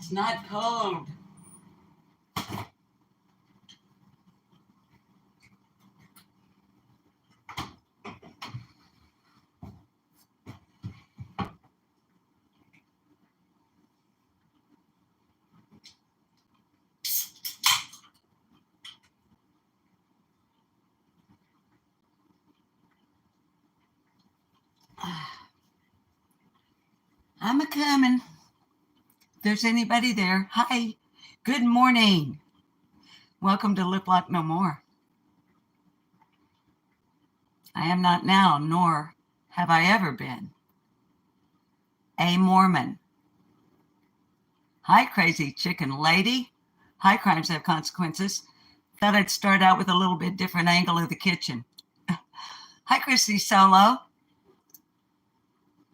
It's not cold. I'm a-coming. If there's anybody there, hi, good morning. Welcome to Lip Lock No More. I am not now, nor have I ever been, a Mormon. Hi, crazy chicken lady. Hi, crimes have consequences. Thought I'd start out with a little bit different angle of the kitchen. Hi, Chrissy Solo.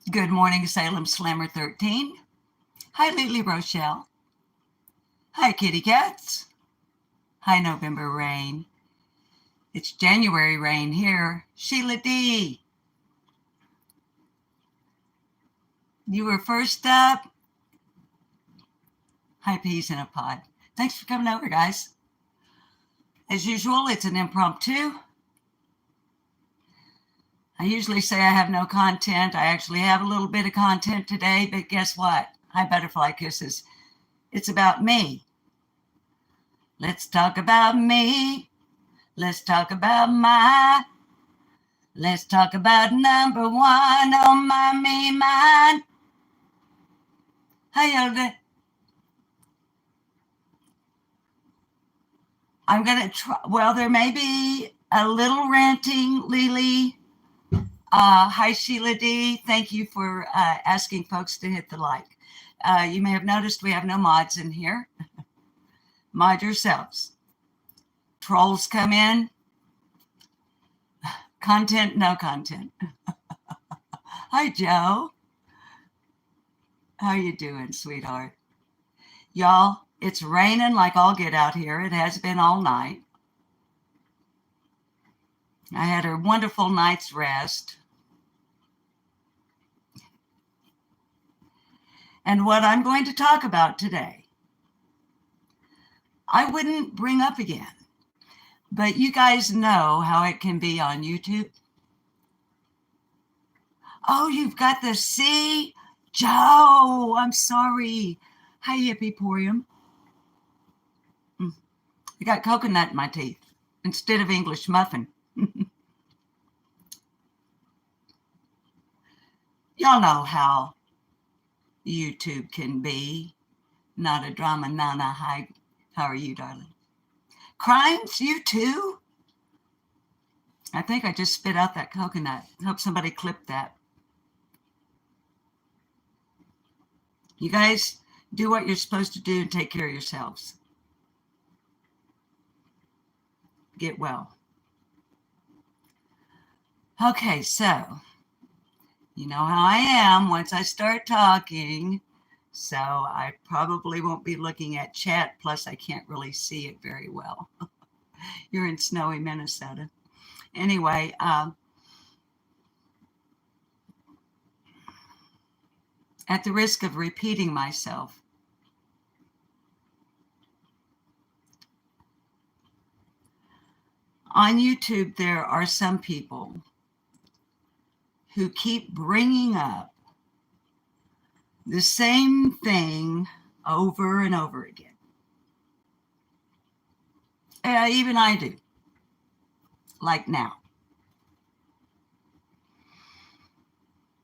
Good morning, Salem Slammer 13. Hi, Lily Rochelle. Hi, kitty cats. Hi, November rain. It's January rain here. Sheila D. You were first up. Hi, peas in a pod. Thanks for coming over, guys. As usual, it's an impromptu. I usually say I have no content. I actually have a little bit of content today, but guess what? Hi, Butterfly Kisses. It's about me. Let's talk about me. Let's talk about let's talk about number one on my me mind. Hi, Yoda. I'm going to try, well, there may be a little ranting, Lily. Hi, Sheila D. Thank you for asking folks to hit the like. You may have noticed we have no mods in here. Mod yourselves. Trolls come in. Content, no content. Hi, Joe. How you doing, sweetheart? Y'all, it's raining like all get out here. It has been all night. I had a wonderful night's rest. And what I'm going to talk about today, I wouldn't bring up again, but you guys know how it can be on YouTube. Oh, you've got the C? Joe, I'm sorry. Hi, Yippee-Porium. I got coconut in my teeth instead of English muffin. Y'all know how YouTube can be. Not a drama, Nana. Hi, how are you, darling? Crimes, you too? I think I just spit out that coconut. Hope somebody clipped that. You guys do what you're supposed to do and take care of yourselves. Get well. Okay, so you know how I am once I start talking. So I probably won't be looking at chat. Plus, I can't really see it very well. You're in snowy Minnesota. Anyway, at the risk of repeating myself, on YouTube, there are some people who keep bringing up the same thing over and over again. Even I do, like now.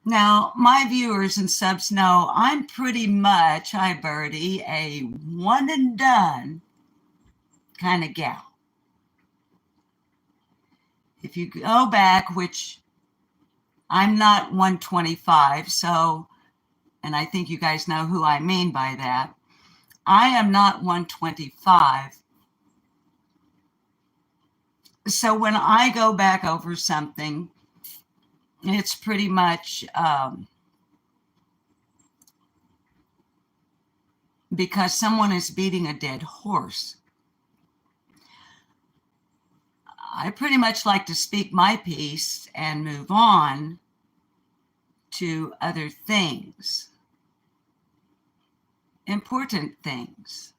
Now, my viewers and subs know I'm pretty much, hi Birdie, a one and done kind of gal. If you go back, which I'm not 125, so, and I think you guys know who I mean by that. I am not 125. So when I go back over something, it's pretty much because someone is beating a dead horse. I pretty much like to speak my piece and move on to other things. important things.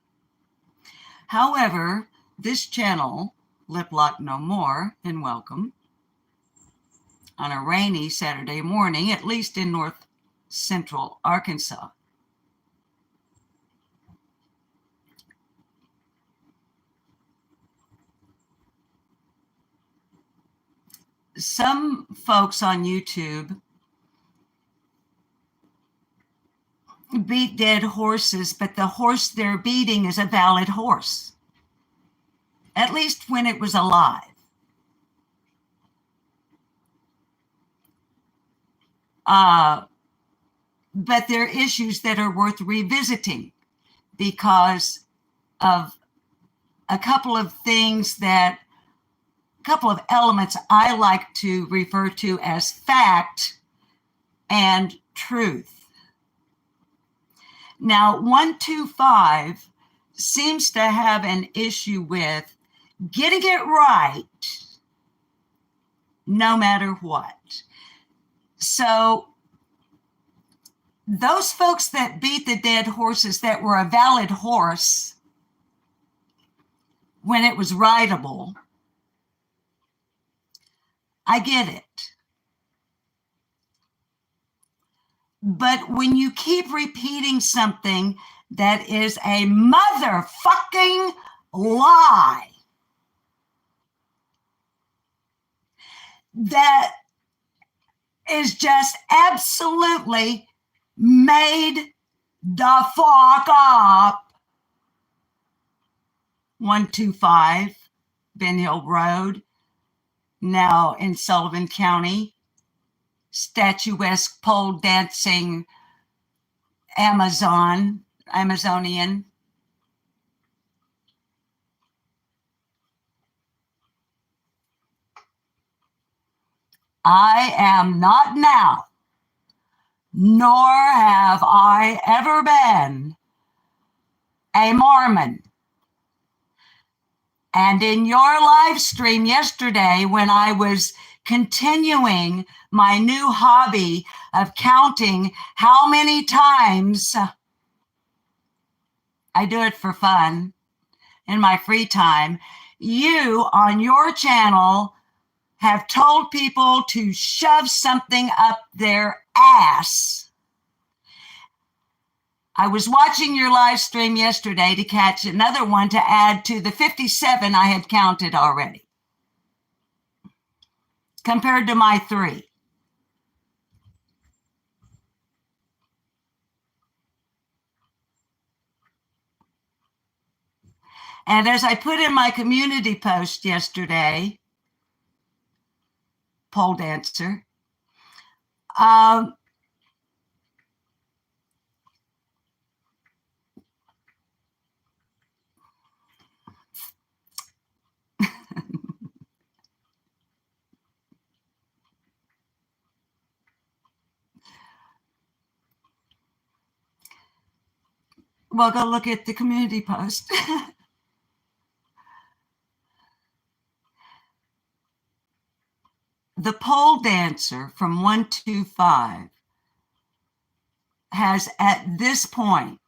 However, this channel, Lip Lock No More, and welcome, on a rainy Saturday morning, at least in north central Arkansas. Some folks on YouTube beat dead horses, but the horse they're beating is a valid horse, at least when it was alive. But there are issues that are worth revisiting because of a couple of elements I like to refer to as fact and truth. Now, 125 seems to have an issue with getting it right no matter what. So those folks that beat the dead horses that were a valid horse when it was rideable, I get it. But when you keep repeating something that is a motherfucking lie, that is just absolutely made the fuck up. 125 Ben Hill Road, now in Sullivan County, statuesque pole dancing Amazonian. I am not now, nor have I ever been, a Mormon. And in your live stream yesterday, when I was continuing my new hobby of counting how many times I do it for fun in my free time, you on your channel have told people to shove something up their ass. I was watching your live stream yesterday to catch another one to add to the 57 I had counted already, compared to my 3. And as I put in my community post yesterday, pole dancer, well, go look at the community post. The pole dancer from 125 has, at this point,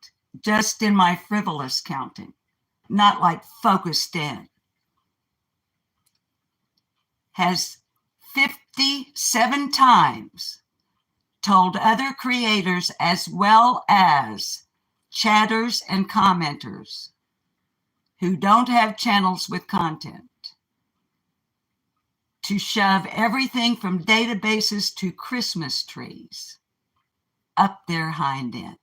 just in my frivolous counting, not like focused in, has 57 times told other creators as well as chatters and commenters who don't have channels with content to shove everything from databases to Christmas trees up their hind ends.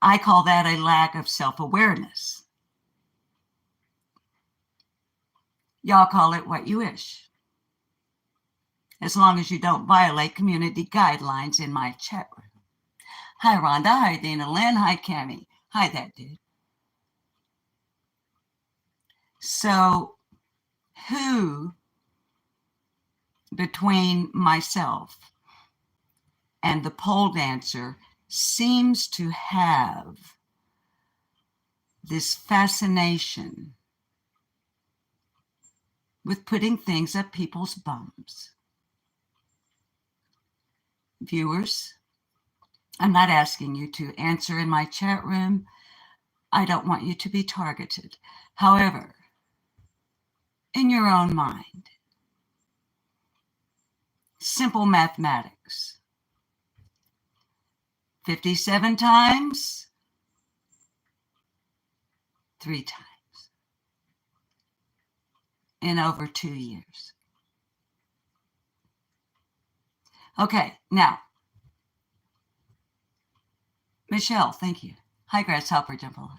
I call that a lack of self-awareness. Y'all call it what you wish, as long as you don't violate community guidelines in my chat room. Hi, Rhonda. Hi, Dana Lynn. Hi, Cammie. Hi, that dude. So who between myself and the pole dancer seems to have this fascination with putting things up people's bums. Viewers, I'm not asking you to answer in my chat room. I don't want you to be targeted. However, in your own mind, simple mathematics. 57 times, 3 times in over 2 years. Okay, now, Michelle, thank you. Hi, Grasshopper Dimple.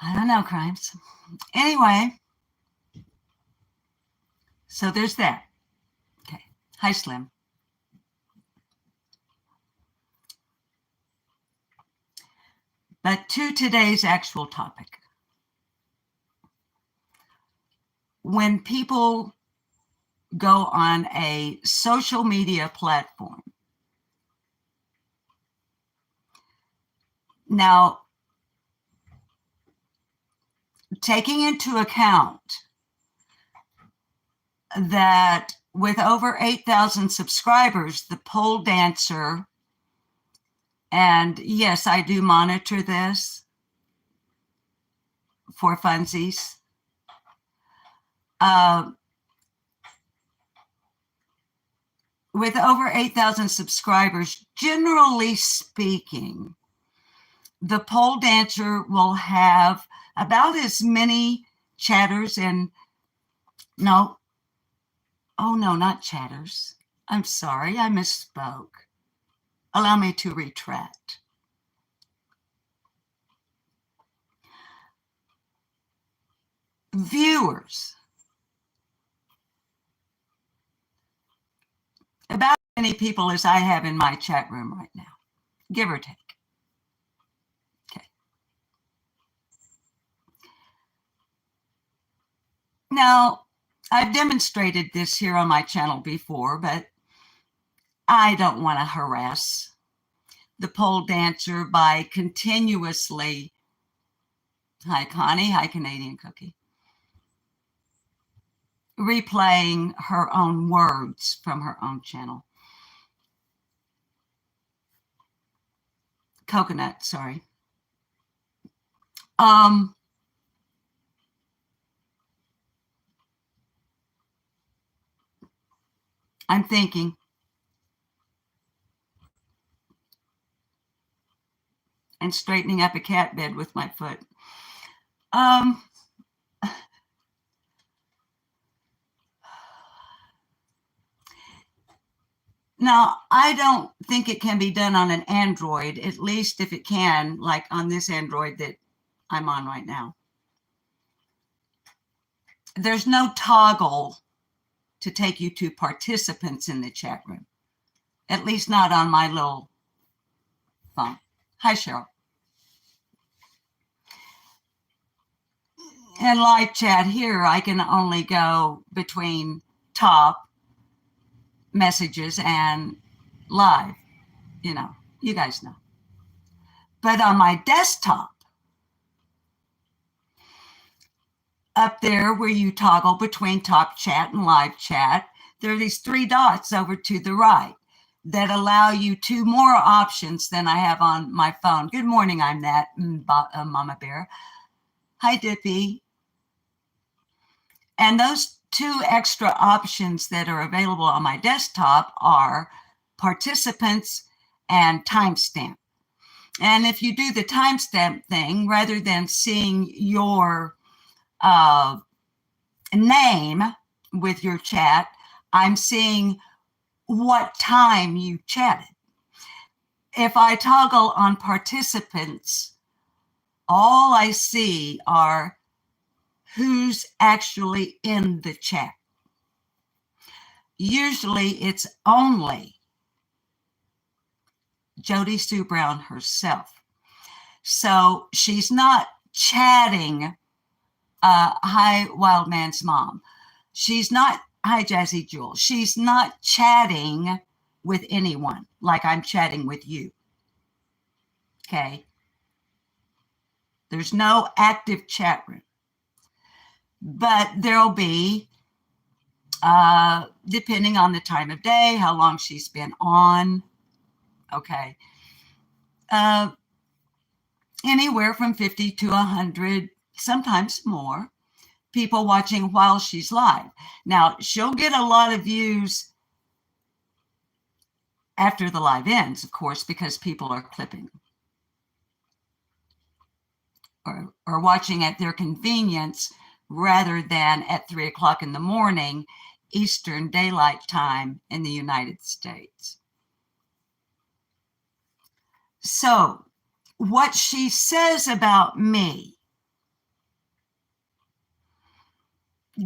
I don't know, crimes. Anyway, so there's that. Okay. Hi, Slim. But to today's actual topic. When people go on a social media platform, now, taking into account that with over 8,000 subscribers, the pole dancer, and yes, I do monitor this for funsies. With over 8,000 subscribers, generally speaking, the pole dancer will have about as many chatters and no, oh no, not chatters. I'm sorry, I misspoke. Allow me to retract. Viewers. About as many people as I have in my chat room right now, give or take. Okay. Now, I've demonstrated this here on my channel before, but I don't want to harass the pole dancer by continuously, hi Connie, hi Canadian Cookie, replaying her own words from her own channel. Coconut, sorry. I'm thinking. And straightening up a cat bed with my foot. Now, I don't think it can be done on an Android, at least if it can, like on this Android that I'm on right now. There's no toggle to take you to participants in the chat room, at least not on my little phone. Hi, Cheryl. In live chat here, I can only go between top messages and live, you know, you guys know. But on my desktop, up there where you toggle between top chat and live chat, there are these 3 dots over to the right that allow you 2 more options than I have on my phone. Good morning, I'm Nat, Mama Bear. Hi, Dippy. And those 2 extra options that are available on my desktop are participants and timestamp. And if you do the timestamp thing, rather than seeing your name with your chat, I'm seeing what time you chatted. If I toggle on participants, all I see are who's actually in the chat. Usually it's only Jody Sue Brown herself. So she's not chatting, hi Wild Man's mom. She's not, hi Jazzy Jewel. She's not chatting with anyone like I'm chatting with you. Okay. There's no active chat room. but there'll be, depending on the time of day, how long she's been on, okay, anywhere from 50 to 100, sometimes more, people watching while she's live. Now, she'll get a lot of views after the live ends, of course, because people are clipping or watching at their convenience rather than at 3 o'clock in the morning, Eastern Daylight Time in the United States. So, what she says about me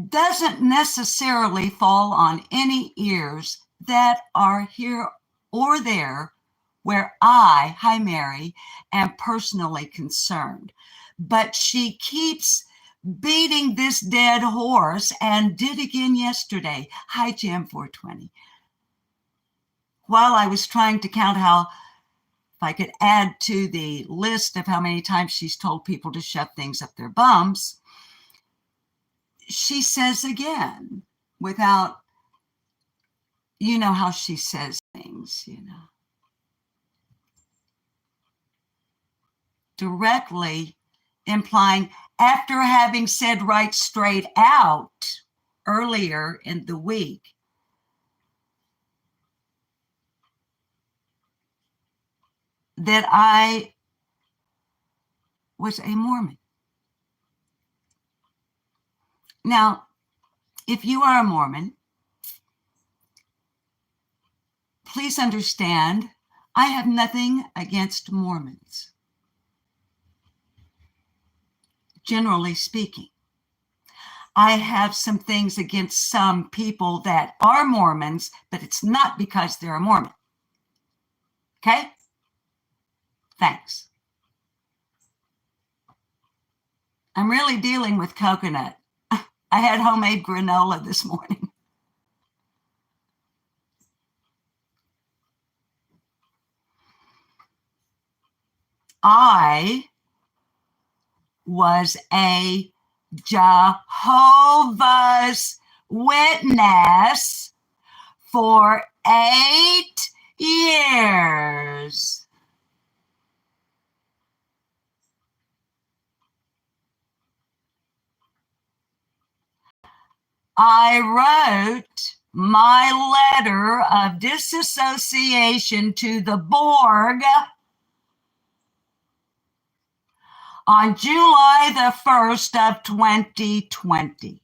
doesn't necessarily fall on any ears that are here or there where I, hi Mary, am personally concerned. But she keeps beating this dead horse and did again yesterday. Hi, Jam 420. While I was trying to count how, if I could add to the list of how many times she's told people to shove things up their bums, she says again, without, you know how she says things, you know, directly implying, after having said right straight out earlier in the week, that I was a Mormon. Now, if you are a Mormon, please understand, I have nothing against Mormons, generally speaking. I have some things against some people that are Mormons, but it's not because they're a Mormon. Okay? Thanks. I'm really dealing with coconut. I had homemade granola this morning. I was a Jehovah's Witness for 8 years. I wrote my letter of disassociation to the Borg on July the 1st of 2020.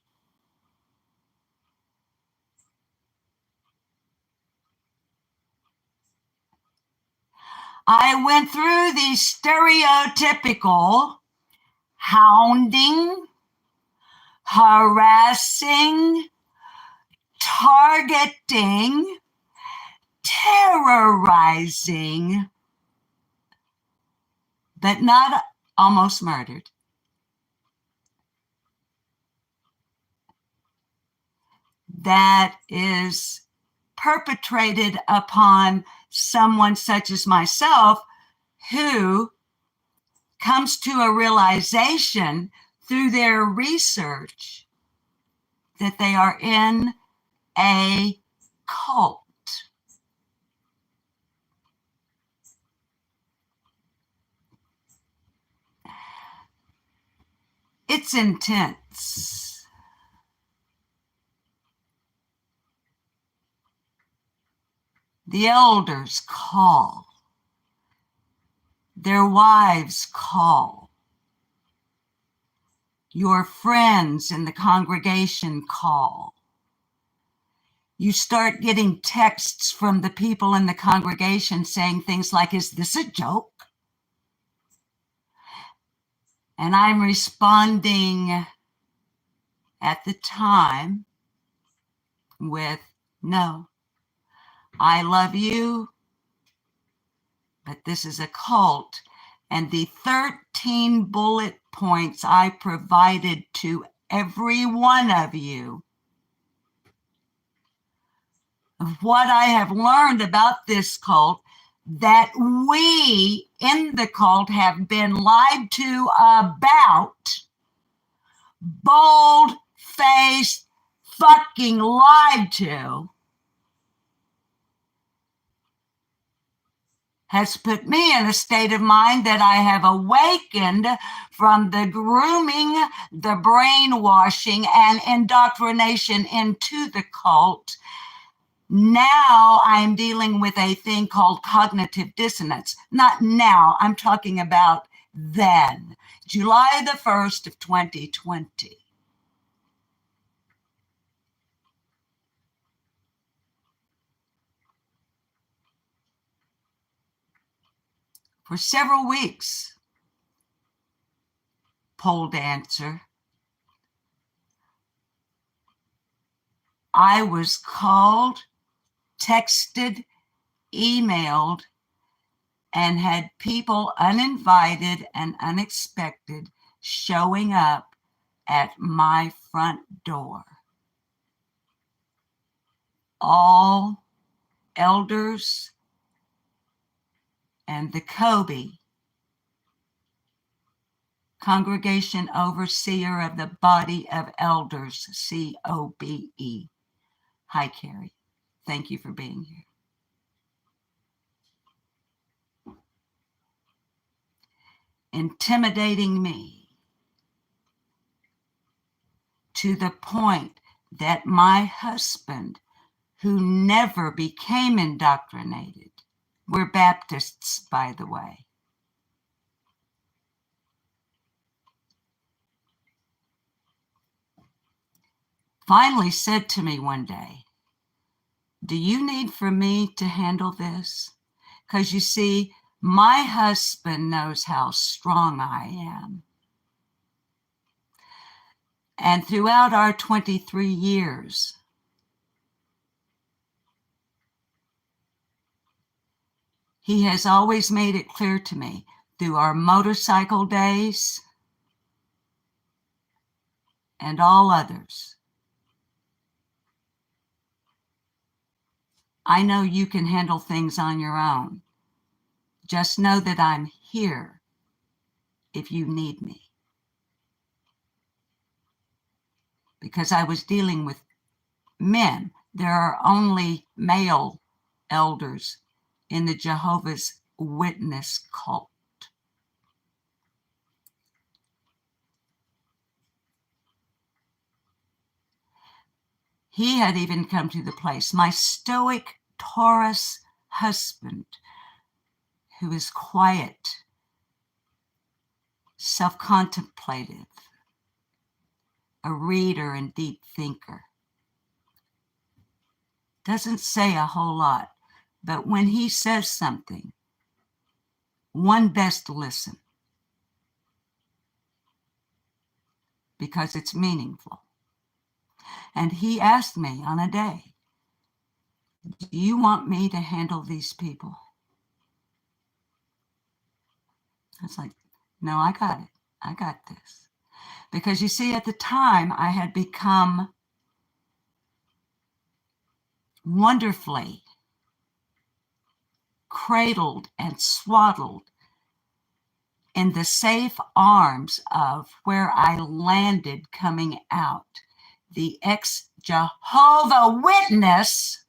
I went through the stereotypical hounding, harassing, targeting, terrorizing, but not almost murdered. That is perpetrated upon someone such as myself who comes to a realization through their research that they are in a cult. It's intense. The elders call. Their wives call. Your friends in the congregation call. You start getting texts from the people in the congregation saying things like, is this a joke? And I'm responding at the time with, no, I love you, but this is a cult. And the 13 bullet points I provided to every one of you of what I have learned about this cult, that we in the cult have been lied to about, bold faced, fucking lied to has put me in a state of mind that I have awakened from the grooming, the brainwashing, and indoctrination into the cult. Now I'm dealing with a thing called cognitive dissonance. Not now, I'm talking about then, July the 1st of 2020. For several weeks, pole dancer, I was called, texted, emailed, and had people uninvited and unexpected showing up at my front door. All elders and the Kobe, Congregation Overseer of the Body of Elders, COBE. Hi, Carrie. Thank you for being here. Intimidating me to the point that my husband, who never became indoctrinated, we're Baptists, by the way, finally said to me one day, do you need for me to handle this? Because you see, my husband knows how strong I am. And throughout our 23 years, he has always made it clear to me through our motorcycle days and all others. I know you can handle things on your own. Just know that I'm here if you need me. Because I was dealing with men. There are only male elders in the Jehovah's Witness cult. He had even come to the place, my stoic Taurus husband, who is quiet, self-contemplative, a reader and deep thinker. Doesn't say a whole lot, but when he says something, one best listen because it's meaningful. And he asked me on a day, do you want me to handle these people? I was like, no, I got it. I got this. Because you see, at the time, I had become wonderfully cradled and swaddled in the safe arms of where I landed coming out, the ex-Jehovah Witness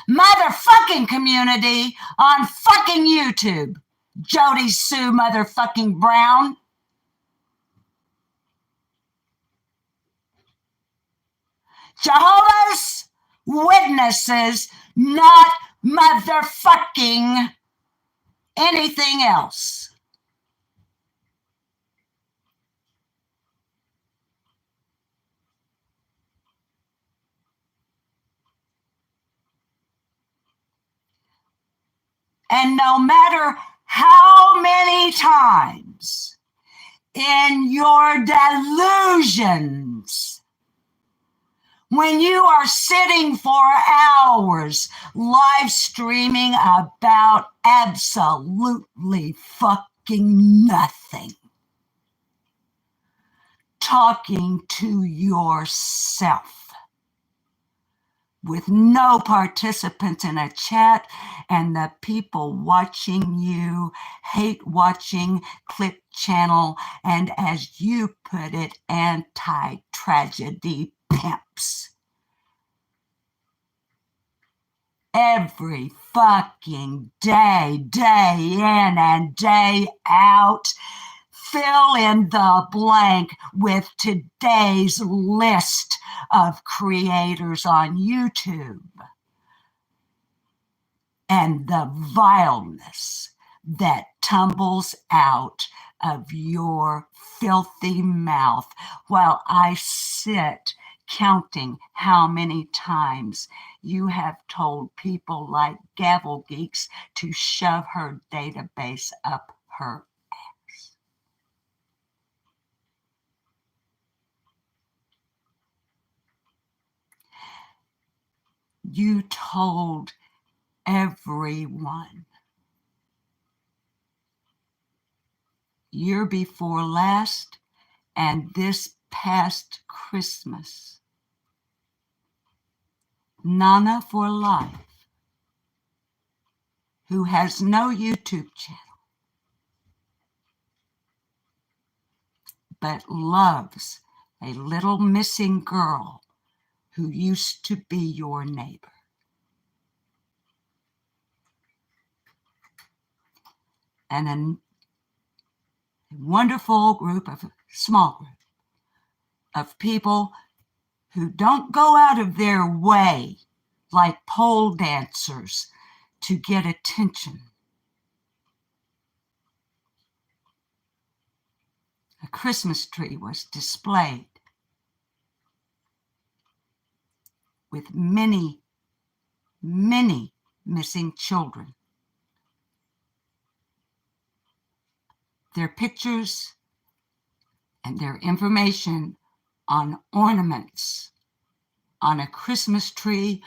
motherfucking community on fucking YouTube. Jody Sue motherfucking Brown. Jehovah's Witnesses, not motherfucking anything else. And no matter how many times in your delusions, when you are sitting for hours live streaming about absolutely fucking nothing, talking to yourself, with no participants in a chat, and the people watching you hate watching Click Channel, and as you put it, anti-tragedy pimps. Every fucking day, day in and day out, fill in the blank with today's list of creators on YouTube. And the vileness that tumbles out of your filthy mouth while I sit counting how many times you have told people like Gavel Geeks to shove her database up her ass. You told everyone year before last and this past Christmas, Nana for Life, who has no YouTube channel, but loves a little missing girl who used to be your neighbor. And a wonderful small group of people who don't go out of their way like pole dancers to get attention. A Christmas tree was displayed with many, many missing children. Their pictures and their information on ornaments on a Christmas tree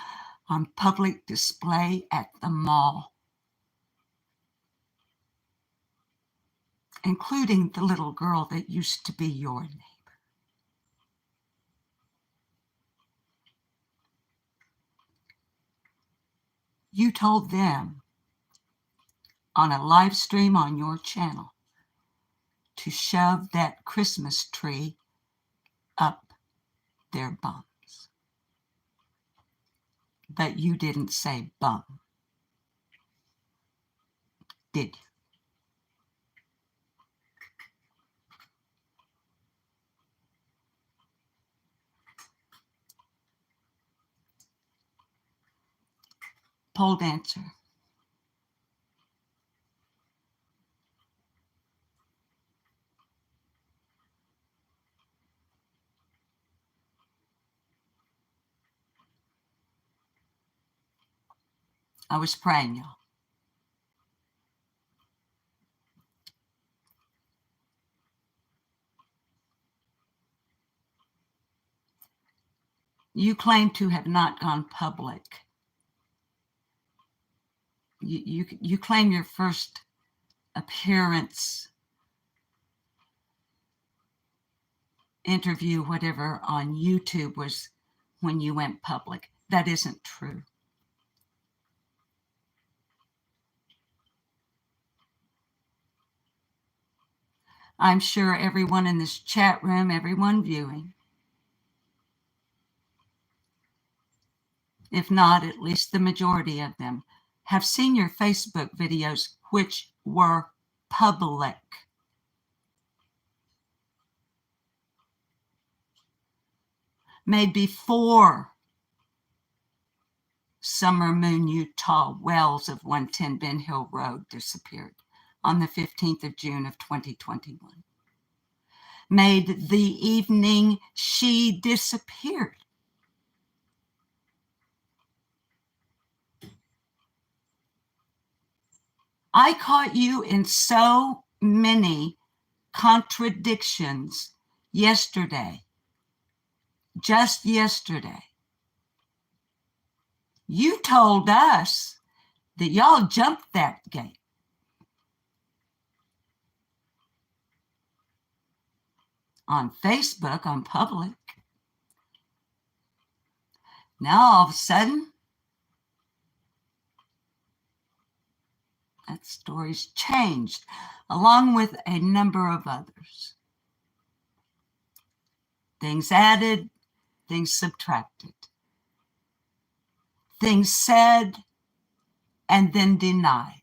on public display at the mall, including the little girl that used to be your neighbor. You told them on a live stream on your channel to shove that Christmas tree up their bums. But you didn't say bum, did you? Pole dancer. I was praying, y'all. You claim to have not gone public. You claim your first appearance, interview, whatever, on YouTube was when you went public. That isn't true. I'm sure everyone in this chat room, everyone viewing, if not at least the majority of them, have seen your Facebook videos, which were public. Made before Summer Moon Utah Wells of 110 Ben Hill Road disappeared on the 15th of June of 2021. Made the evening she disappeared. I caught you in so many contradictions yesterday, just yesterday. You told us that y'all jumped that gate. On Facebook, on public. Now all of a sudden, that story's changed, along with a number of others. Things added, things subtracted. Things said and then denied.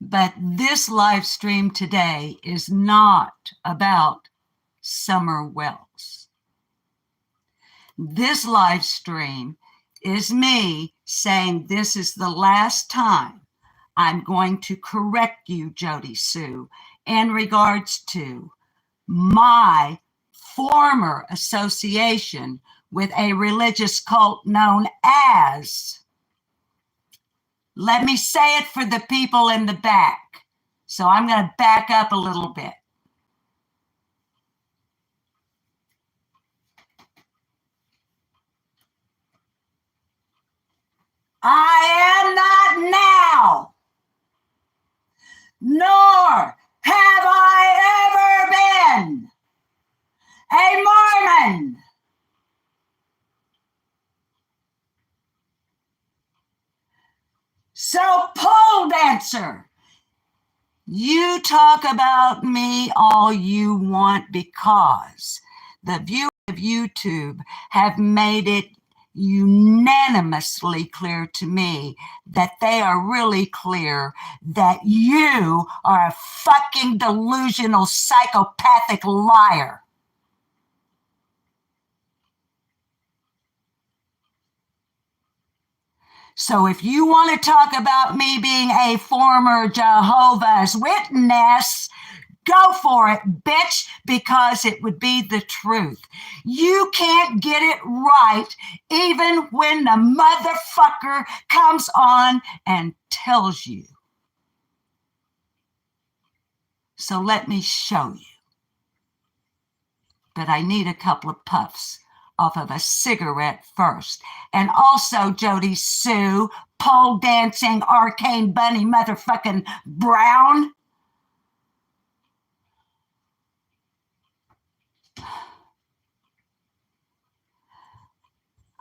But this live stream today is not about Summer Wells. This live stream is me saying this is the last time I'm going to correct you, Jody Sue, in regards to my former association with a religious cult known as, let me say it for the people in the back. So I'm going to back up a little bit. I am not now, nor have I ever been a Mormon. So, pole dancer, you talk about me all you want, because the viewers of YouTube have made it unanimously clear to me that they are really clear that you are a fucking delusional psychopathic liar. So if you want to talk about me being a former Jehovah's Witness, go for it, bitch, because it would be the truth. You can't get it right even when the motherfucker comes on and tells you. So let me show you. But I need a couple of puffs off of a cigarette first. And also, Jody Sue, pole dancing, arcane bunny motherfucking Brown.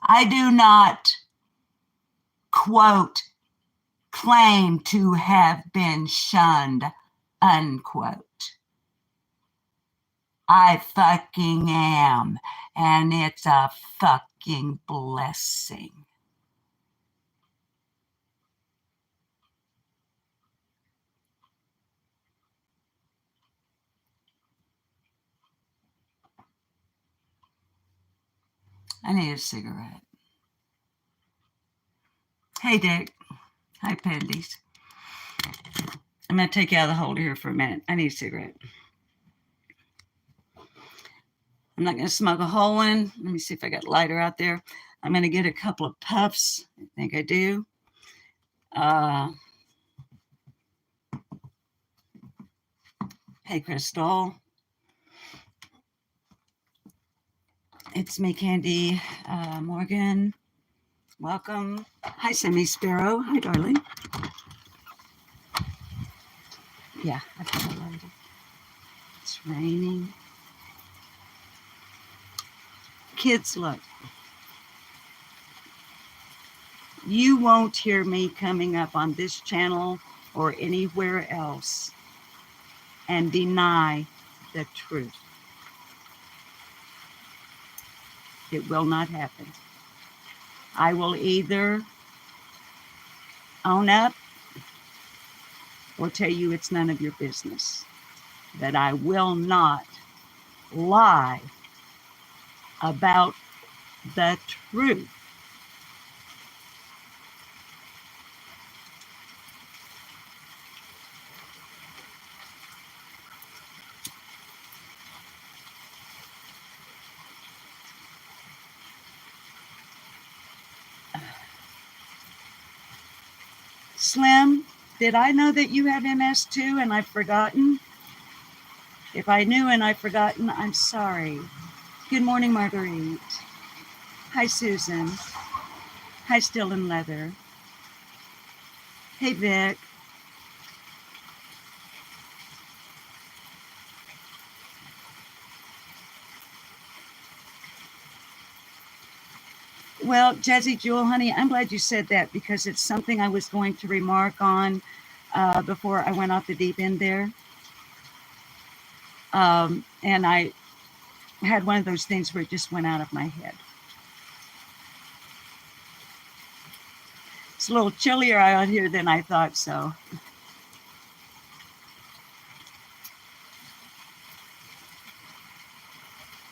I do not, quote, claim to have been shunned, unquote. I fucking am, and it's a fucking blessing. I need a cigarette. Hey, Dick. Hi, Pandies. I'm going to take you out of the holder here for a minute. I need a cigarette. I'm not going to smoke a whole one. Let me see if I got lighter out there. I'm going to get a couple of puffs. I think I do. Hey, Crystal. It's me, Candy Morgan. Welcome. Hi, Semi Sparrow. Hi, darling. Yeah, I put a lighter. It's raining. Kids, look. You won't hear me coming up on this channel or anywhere else and deny the truth. It will not happen. I will either own up or tell you it's none of your business. But I will not lie about the truth. Slim, did I know that you have MS too and I've forgotten? If I knew and I've forgotten, I'm sorry. Good morning, Marguerite. Hi, Susan. Hi, Still in Leather. Hey, Vic. Well, Jazzy Jewel, honey, I'm glad you said that because it's something I was going to remark on before I went off the deep end there. And I had one of those things where it just went out of my head. It's a little chillier out here than I thought so.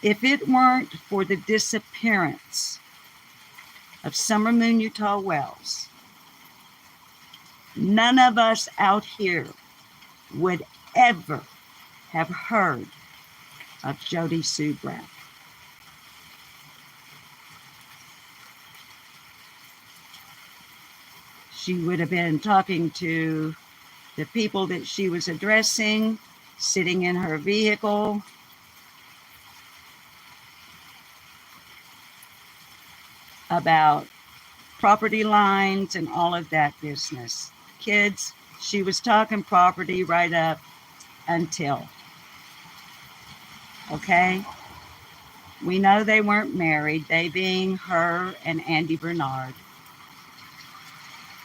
If it weren't for the disappearance of Summer Moon Utah Wells, none of us out here would ever have heard of Jody Sue Brown. She would have been talking to the people that she was addressing, sitting in her vehicle, about property lines and all of that business. Kids, she was talking property right up until. Okay? We know they weren't married, they being her and Andy Bernard.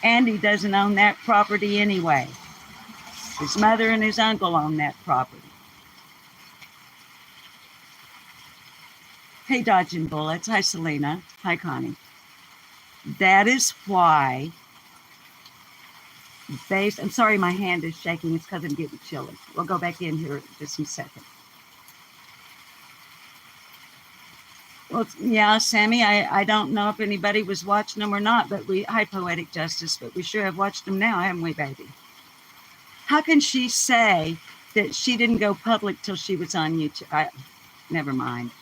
Andy doesn't own that property anyway. His mother and his uncle own that property. Hey, Dodging Bullets. Hi, Selena. Hi, Connie. That is why I'm sorry my hand is shaking. It's because I'm getting chilly. We'll go back in here in just a second. Well, yeah, Sammy, I don't know if anybody was watching them or not, but hi, Poetic Justice, but we sure have watched them now, haven't we, baby? How can she say that she didn't go public till she was on YouTube? Never mind.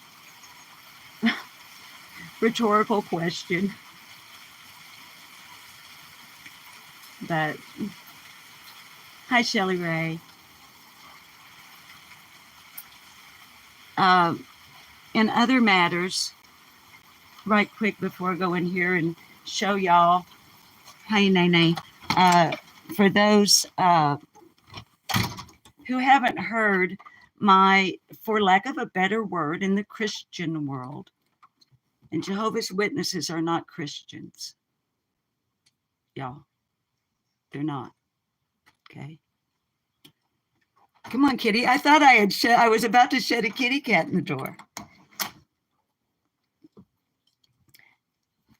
Rhetorical question. But hi, Shelly Ray. In other matters, right quick before I go in here and show y'all, hi, Nene, for those who haven't heard my, for lack of a better word, in the Christian world, and Jehovah's Witnesses are not Christians, y'all. They're not. Okay. Come on, kitty. I thought I was about to shed a kitty cat in the door.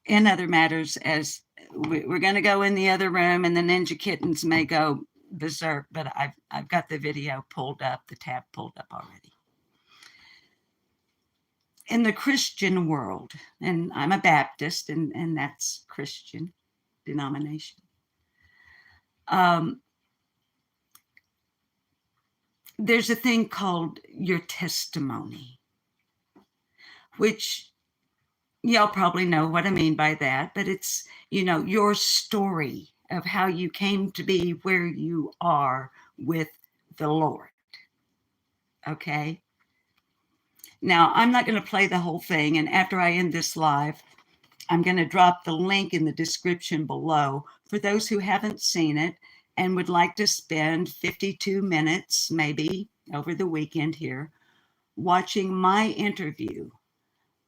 In other matters, as we're going to go in the other room, and the Ninja Kittens may go berserk, but I've got the video pulled up, the tab pulled up already. In the Christian world, and I'm a Baptist, and that's Christian denomination. There's a thing called your testimony, which y'all probably know what I mean by that, but it's, your story of how you came to be where you are with the Lord. Okay? Now, I'm not going to play the whole thing, and after I end this live, I'm going to drop the link in the description below for those who haven't seen it and would like to spend 52 minutes, maybe over the weekend here, watching my interview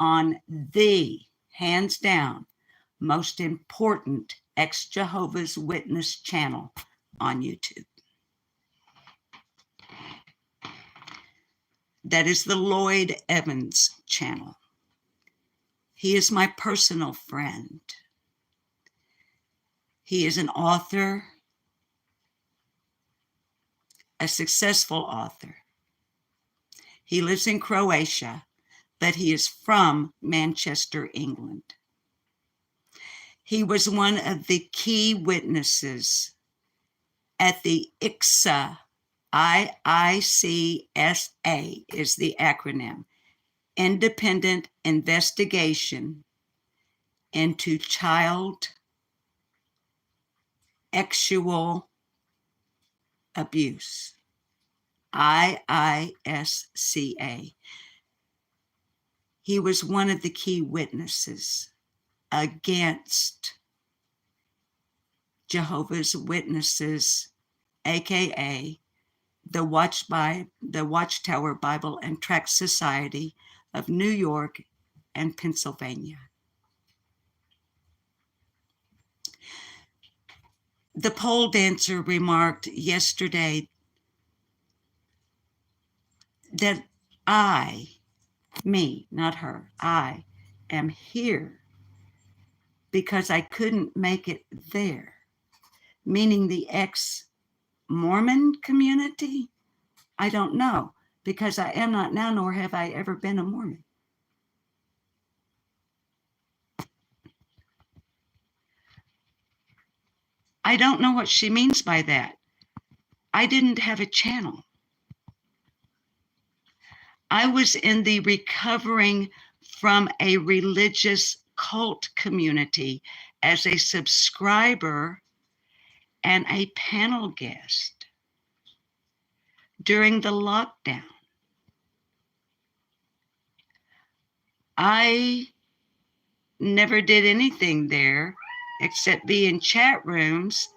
on the, hands down, most important ex-Jehovah's Witness channel on YouTube. That is the Lloyd Evans channel. He is my personal friend. He is an author, a successful author. He lives in Croatia, but he is from Manchester, England. He was one of the key witnesses at the ICSA, IICSA is the acronym, Independent Investigation into Child Sexual Abuse, IISCA. He was one of the key witnesses against Jehovah's Witnesses, aka the Watchtower Bible and Tract Society of New York and Pennsylvania. The pole dancer remarked yesterday that me, not her, I am here because I couldn't make it there, meaning the ex-Mormon community? I don't know, because I am not now, nor have I ever been a Mormon. I don't know what she means by that. I didn't have a channel. I was in the recovering from a religious cult community as a subscriber and a panel guest during the lockdown. I never did anything there except be in chat rooms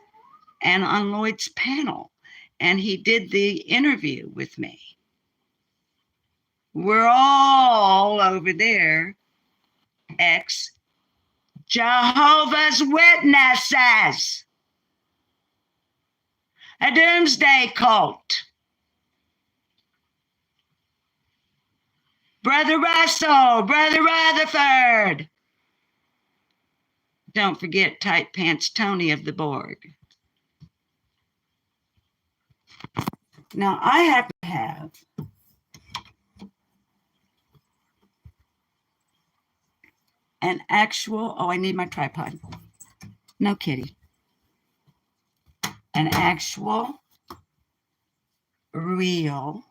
and on Lloyd's panel. And he did the interview with me. We're all over there, ex Jehovah's Witnesses, a doomsday cult. Brother Russell, Brother Rutherford. Don't forget Tight Pants Tony of the Borg. Now I have to have an actual, oh, I need my tripod. No kitty. An actual, real,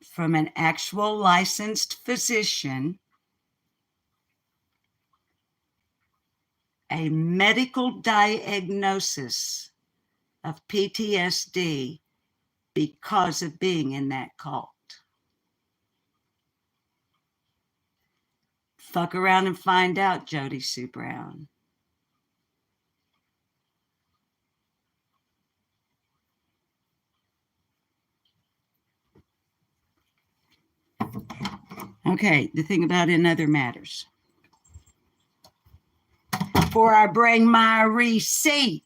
from an actual licensed physician, a medical diagnosis of PTSD because of being in that cult. Fuck around and find out, Jody Sue Brown. Okay, the thing about in other matters. Before I bring my receipt,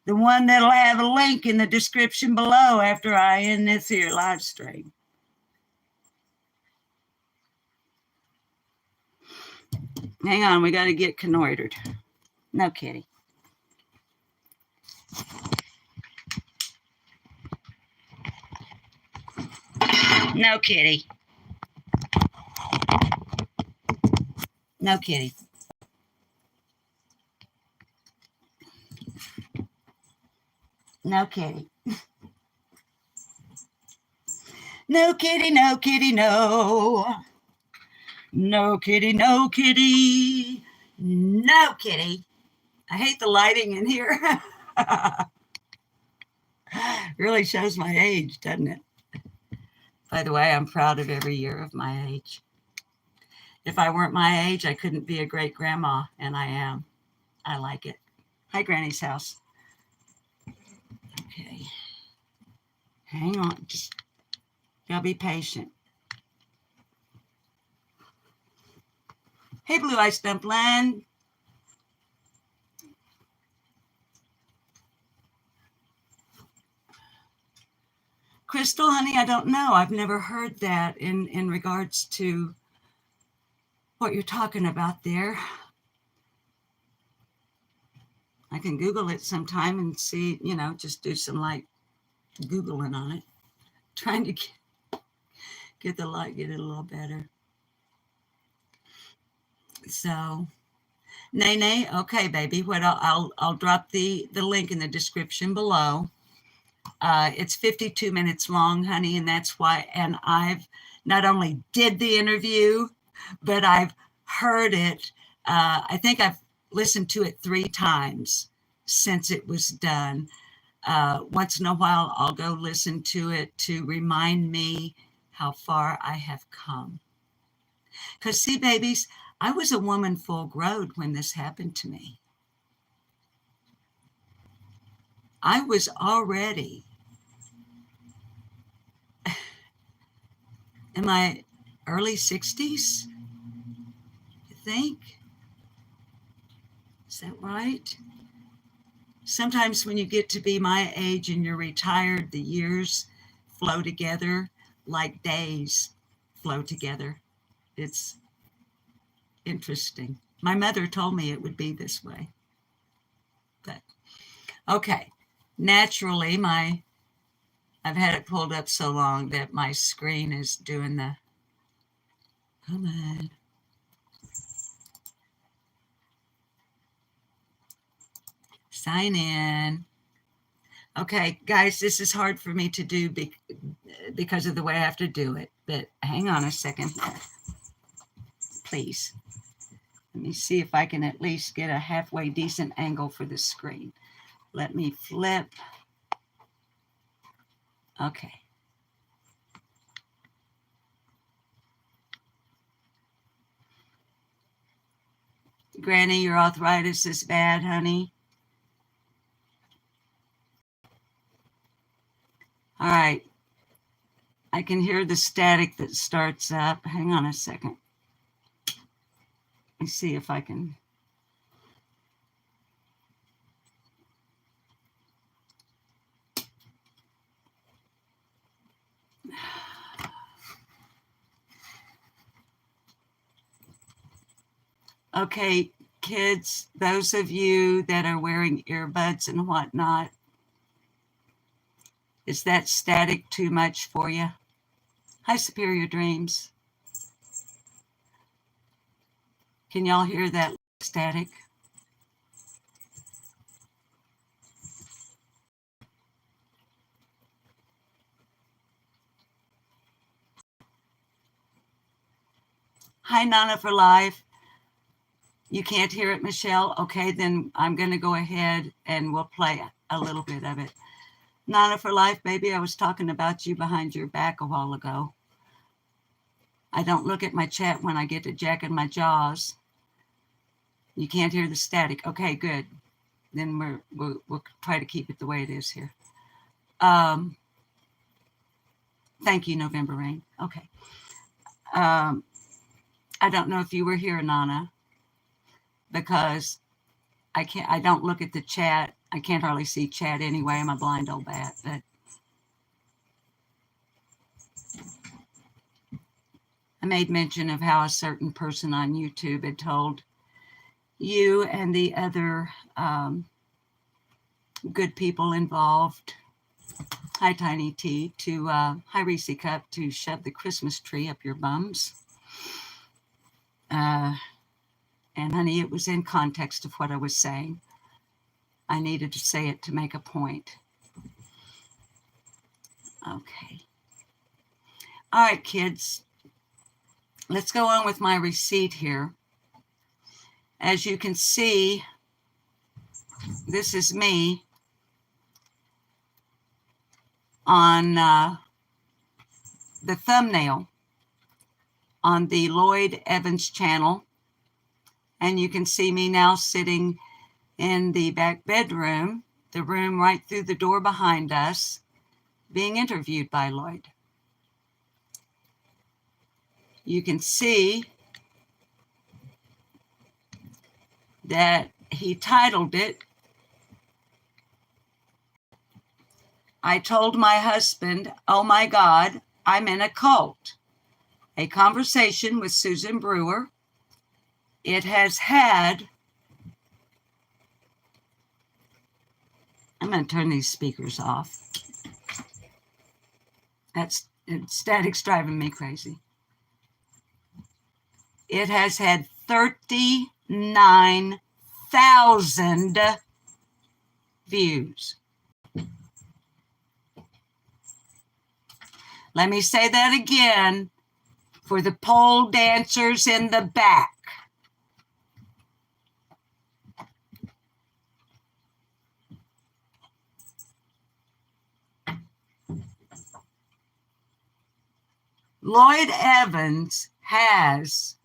the one that'll have a link in the description below after I end this here live stream. Hang on, we got to get connoitered. No kitty. No kitty. No kitty. No kitty. No kitty, no kitty, no. No kitty, no kitty. No kitty. I hate the lighting in here. Really shows my age, doesn't it? By the way, I'm proud of every year of my age. If I weren't my age, I couldn't be a great grandma, and I am. I like it. Hi, Granny's house. Okay. Hang on. Just gotta be patient. Hey, Blue Eyes Dumpland. Crystal, honey, I don't know. I've never heard that in regards to what you're talking about there. I can Google it sometime and see, just do some like Googling on it. Trying to get the light, get it a little better. So, Nay, okay, baby. What I'll drop the link in the description below. It's 52 minutes long, honey, and that's why. And I've not only did the interview, but I've heard it. I think I've listened to it 3 times since it was done. Once in a while, I'll go listen to it to remind me how far I have come. Because, see, babies, I was a woman full grown when this happened to me. I was already in my early 60s, I think. Is that right? Sometimes when you get to be my age and you're retired, the years flow together like days flow together. It's interesting. My mother told me it would be this way. But okay. Naturally, I've had it pulled up so long that my screen is doing the, come on. Sign in. Okay, guys, this is hard for me to do because of the way I have to do it, but hang on a second, please. Let me see if I can at least get a halfway decent angle for the screen. Let me flip. Okay. Granny, your arthritis is bad, honey. All right. I can hear the static that starts up. Hang on a second. Let me see if I can. Okay, kids, those of you that are wearing earbuds and whatnot, is that static too much for you? Hi, Superior Dreams. Can y'all hear that static? Hi, Nana for Life. You can't hear it, Michelle? Okay, then I'm going to go ahead and we'll play a little bit of it. Nana for Life, baby, I was talking about you behind your back a while ago. I don't look at my chat when I get to jacking my jaws. You can't hear the static. Okay, good. Then we'll try to keep it the way it is here. Thank you, November Rain. Okay. I don't know if you were here, Nana, because I don't look at the chat. I can't hardly see chat anyway. I'm a blind old bat, but I made mention of how a certain person on YouTube had told you and the other good people involved, hi Tiny T, hi Reese Cup, to shove the Christmas tree up your bums. And honey, it was in context of what I was saying. I needed to say it to make a point. Okay. All right, kids. Let's go on with my receipt here. As you can see, this is me on the thumbnail on the Lloyd Evans channel. And you can see me now sitting in the back bedroom, the room right through the door behind us, being interviewed by Lloyd. You can see that he titled it, I told my husband, oh my God, I'm in a cult. A conversation with Susan Brewer. It has had, I'm going to turn these speakers off. Static's driving me crazy. It has had 39,000 views. Let me say that again for the pole dancers in the back. Lloyd Evans has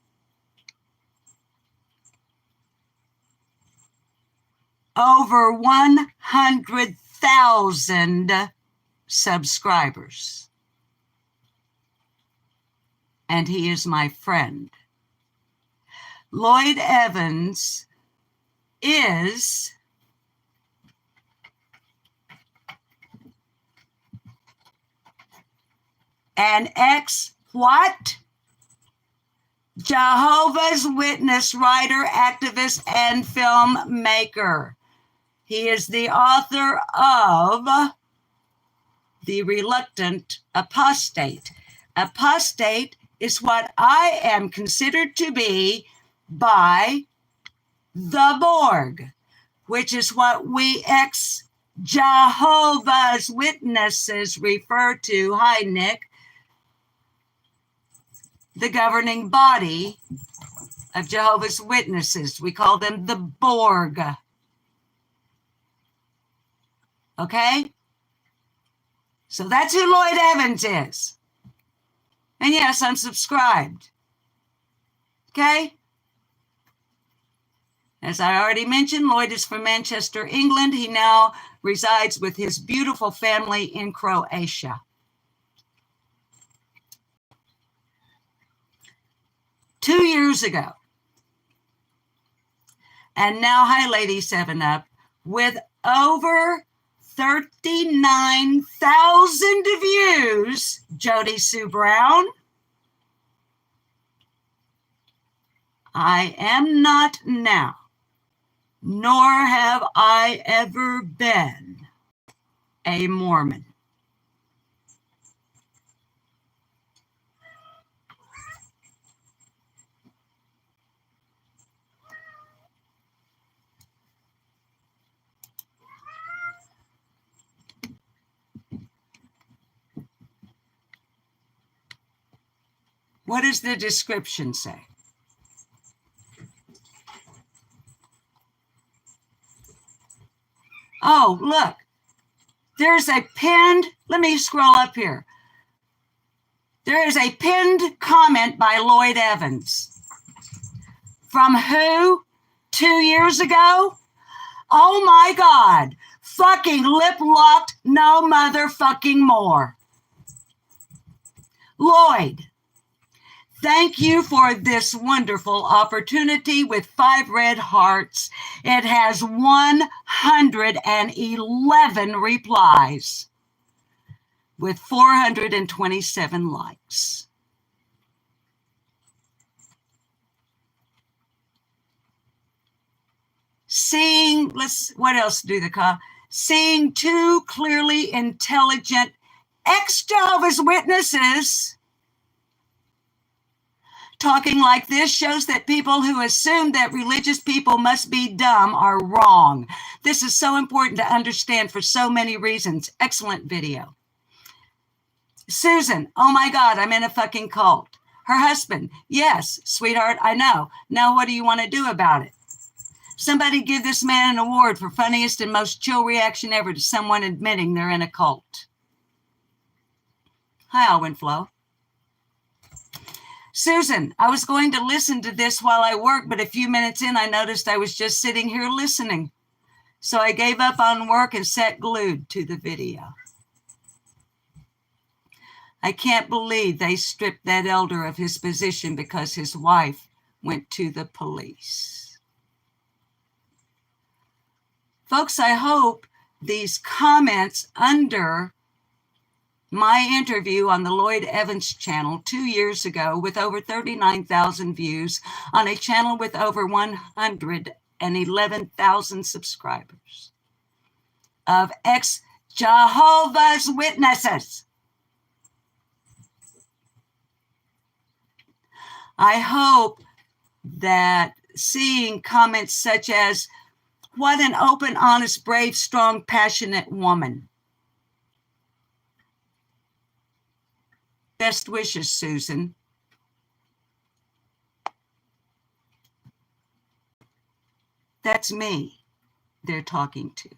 over 100,000 subscribers. And he is my friend. Lloyd Evans is an what? Jehovah's Witness writer, activist, and filmmaker. He is the author of The Reluctant Apostate. Apostate is what I am considered to be by the Borg, which is what we ex-Jehovah's Witnesses refer to. Hi, Nick. The governing body of Jehovah's Witnesses. We call them the Borg. Okay? So that's who Lloyd Evans is. And yes, I'm subscribed. Okay? As I already mentioned, Lloyd is from Manchester, England. He now resides with his beautiful family in Croatia. Two years ago, and now, hi, Lady 7-Up, with over 39,000 views, Jody Sue Brown, I am not now, nor have I ever been, a Mormon. What does the description say? Oh, look, there's a pinned, let me scroll up here. There is a pinned comment by Lloyd Evans. From who? 2 years ago? Oh my God, fucking lip locked, no motherfucking more. Lloyd, thank you for this wonderful opportunity with 5 red hearts. It has 111 replies with 427 likes. Seeing, what else do they call? Seeing 2 clearly intelligent ex-Jehovah's Witnesses talking like this shows that people who assume that religious people must be dumb are wrong. This is so important to understand for so many reasons. Excellent video. Susan, oh my God, I'm in a fucking cult. Her husband, yes, sweetheart, I know. Now what do you want to do about it? Somebody give this man an award for funniest and most chill reaction ever to someone admitting they're in a cult. Hi, Alwyn Flo. Susan, I was going to listen to this while I work, but a few minutes in, I noticed I was just sitting here listening. So I gave up on work and sat glued to the video. I can't believe they stripped that elder of his position because his wife went to the police. Folks, I hope these comments under my interview on the Lloyd Evans channel 2 years ago with over 39,000 views on a channel with over 111,000 subscribers of ex-Jehovah's Witnesses. I hope that seeing comments such as, what an open, honest, brave, strong, passionate woman. Best wishes, Susan. That's me they're talking to.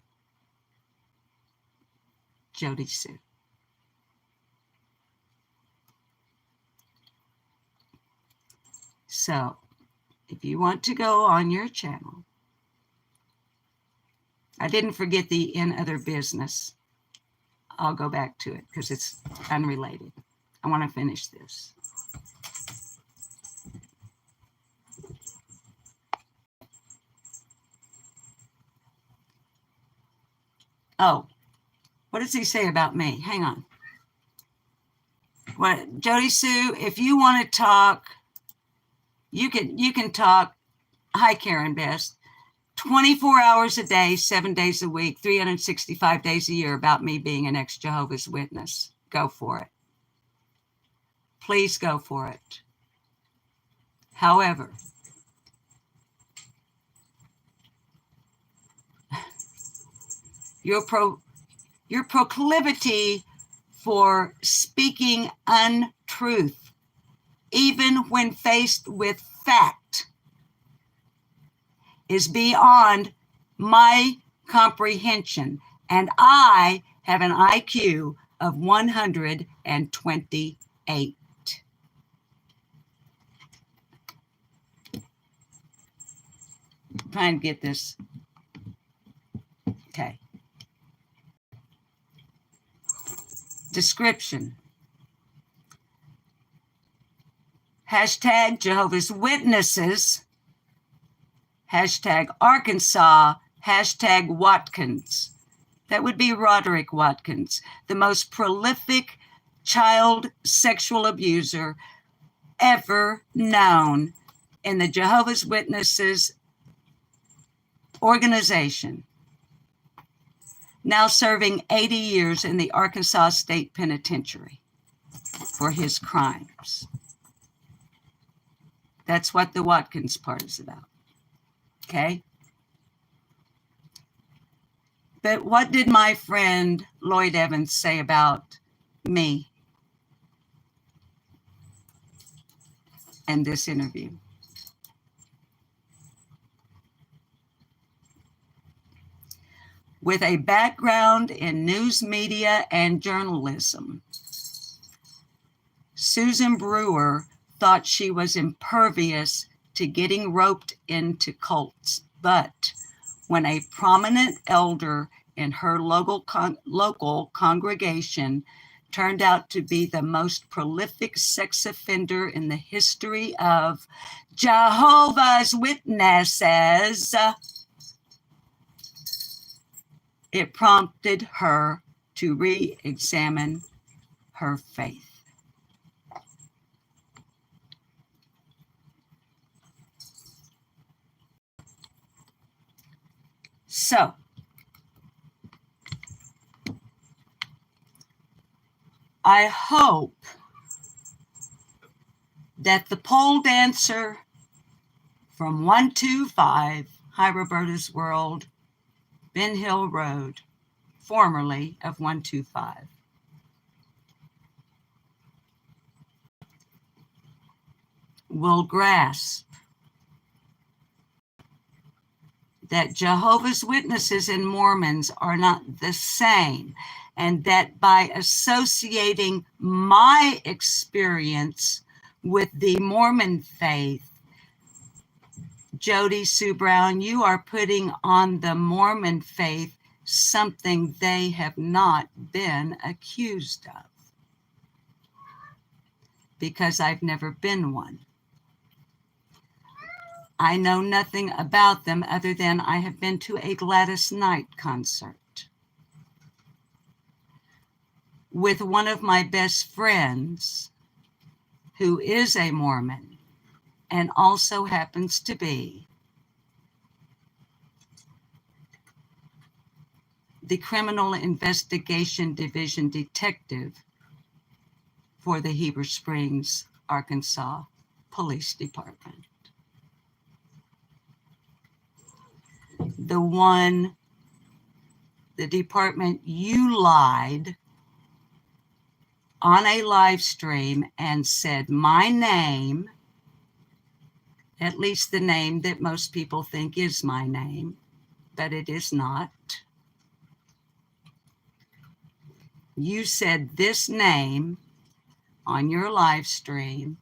Jody Sue. So, if you want to go on your channel, I didn't forget the in other business. I'll go back to it because it's unrelated. I want to finish this. Oh, what does he say about me? Hang on. What, Jody Sue, if you want to talk, you can talk. Hi, Karen Best. 24 hours a day, 7 days a week, 365 days a year about me being an ex-Jehovah's Witness. Go for it. Please go for it. However, your proclivity for speaking untruth, even when faced with fact, is beyond my comprehension, and I have an IQ of 128. I'm trying to get this. Okay. Description. Hashtag Jehovah's Witnesses. Hashtag Arkansas. Hashtag Watkins. That would be Roderick Watkins, the most prolific child sexual abuser ever known in the Jehovah's Witnesses organization, now serving 80 years in the Arkansas State Penitentiary for his crimes. That's what the Watkins part is about. Okay? But what did my friend Lloyd Evans say about me in this interview? With a background in news media and journalism, Susan Brewer thought she was impervious to getting roped into cults, but when a prominent elder in her local congregation turned out to be the most prolific sex offender in the history of Jehovah's Witnesses, it prompted her to re-examine her faith. So, I hope that the pole dancer from 125 Hi Roberta's World, Ben Hill Road, formerly of 125, will grasp that Jehovah's Witnesses and Mormons are not the same, and that by associating my experience with the Mormon faith, Jody Sue Brown, you are putting on the Mormon faith something they have not been accused of, because I've never been one. I know nothing about them other than I have been to a Gladys Knight concert with one of my best friends who is a Mormon and also happens to be the Criminal Investigation Division detective for the Heber Springs, Arkansas Police Department. The department you lied on a live stream and said my name, at least the name that most people think is my name, but it is not. You said this name on your live stream,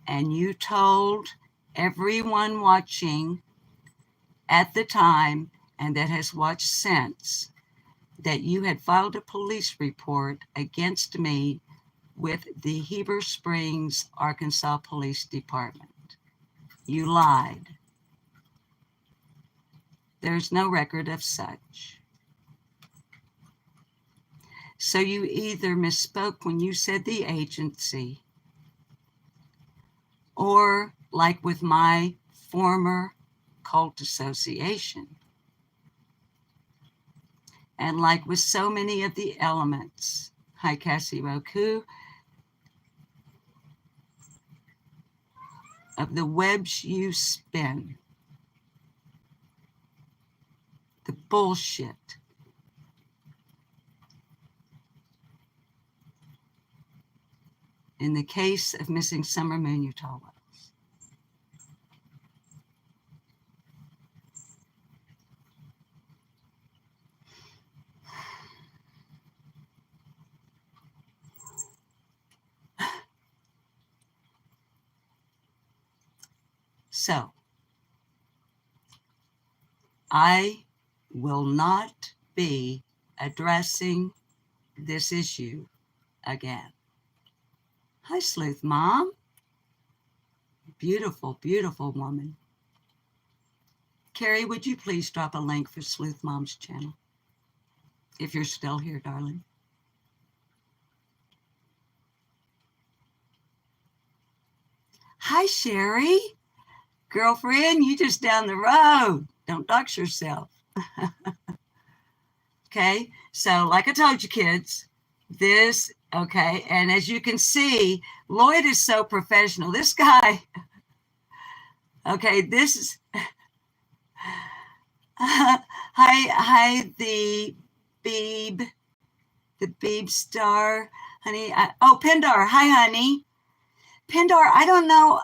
and you told everyone watching at the time and that has watched since that you had filed a police report against me with the Heber Springs, Arkansas Police Department. You lied. There's no record of such. So you either misspoke when you said the agency, or like with my former cult association, and like with so many of the elements, hi Cassie Roku, of the webs you spin, the bullshit, in the case of missing summer moon Utah wells. So, I will not be addressing this issue again. Hi, Sleuth Mom. Beautiful, beautiful woman. Carrie, would you please drop a link for Sleuth Mom's channel? If you're still here, darling. Hi, Sherry. Girlfriend, you just down the road. Don't dox yourself. Okay, so like I told you, kids, this, okay, and as you can see, Lloyd is so professional. This guy, okay, this is, hi, the Beeb star, honey. Oh, Pindar, hi, honey. Pindar, I don't know.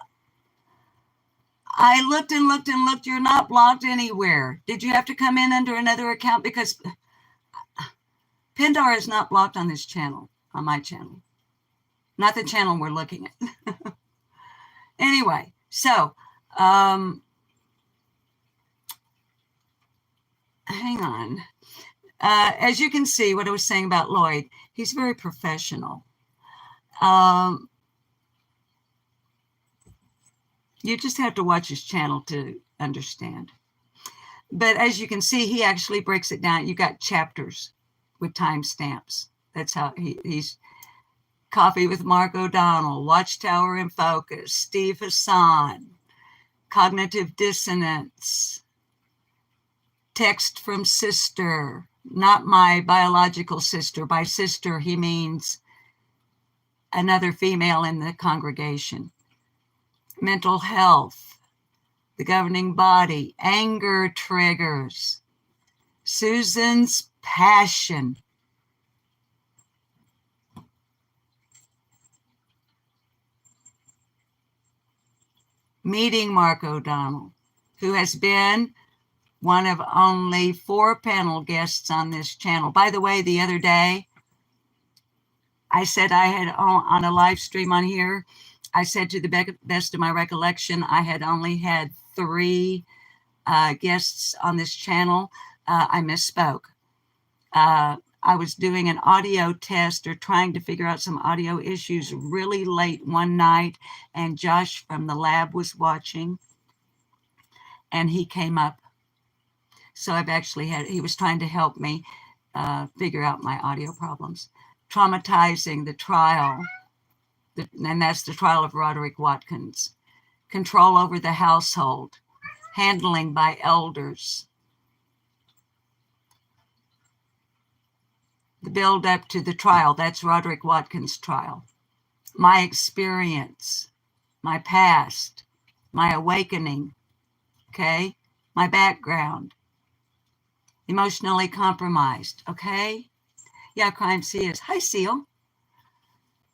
I looked and looked and looked. You're not blocked anywhere. Did you have to come in under another account? Because Pindar is not blocked on this channel, on my channel. Not the channel we're looking at. Anyway, so hang on. As you can see, what I was saying about Lloyd, he's very professional. You just have to watch his channel to understand. But as you can see, he actually breaks it down. You got chapters with timestamps. That's how he's Coffee with Mark O'Donnell, Watchtower in Focus, Steve Hassan, Cognitive Dissonance, Text from Sister, not my biological sister. By sister, he means another female in the congregation. Mental Health, The Governing Body, Anger Triggers, Susan's Passion, Meeting Mark O'Donnell, who has been one of only 4 panel guests on this channel. By the way, the other day, I said I had on a live stream on here, I said to the best of my recollection, I had only had 3 guests on this channel. I misspoke. I was doing an audio test or trying to figure out some audio issues really late one night, and Josh from the lab was watching, and he came up. So I've actually he was trying to help me figure out my audio problems. Traumatizing, the trial, and that's the trial of Roderick Watkins. Control over the household, handling by elders. The build up to the trial, that's Roderick Watkins' trial. My experience, my past, my awakening, okay? My background. Emotionally compromised, okay? Yeah, Crime C is. Hi, Seal.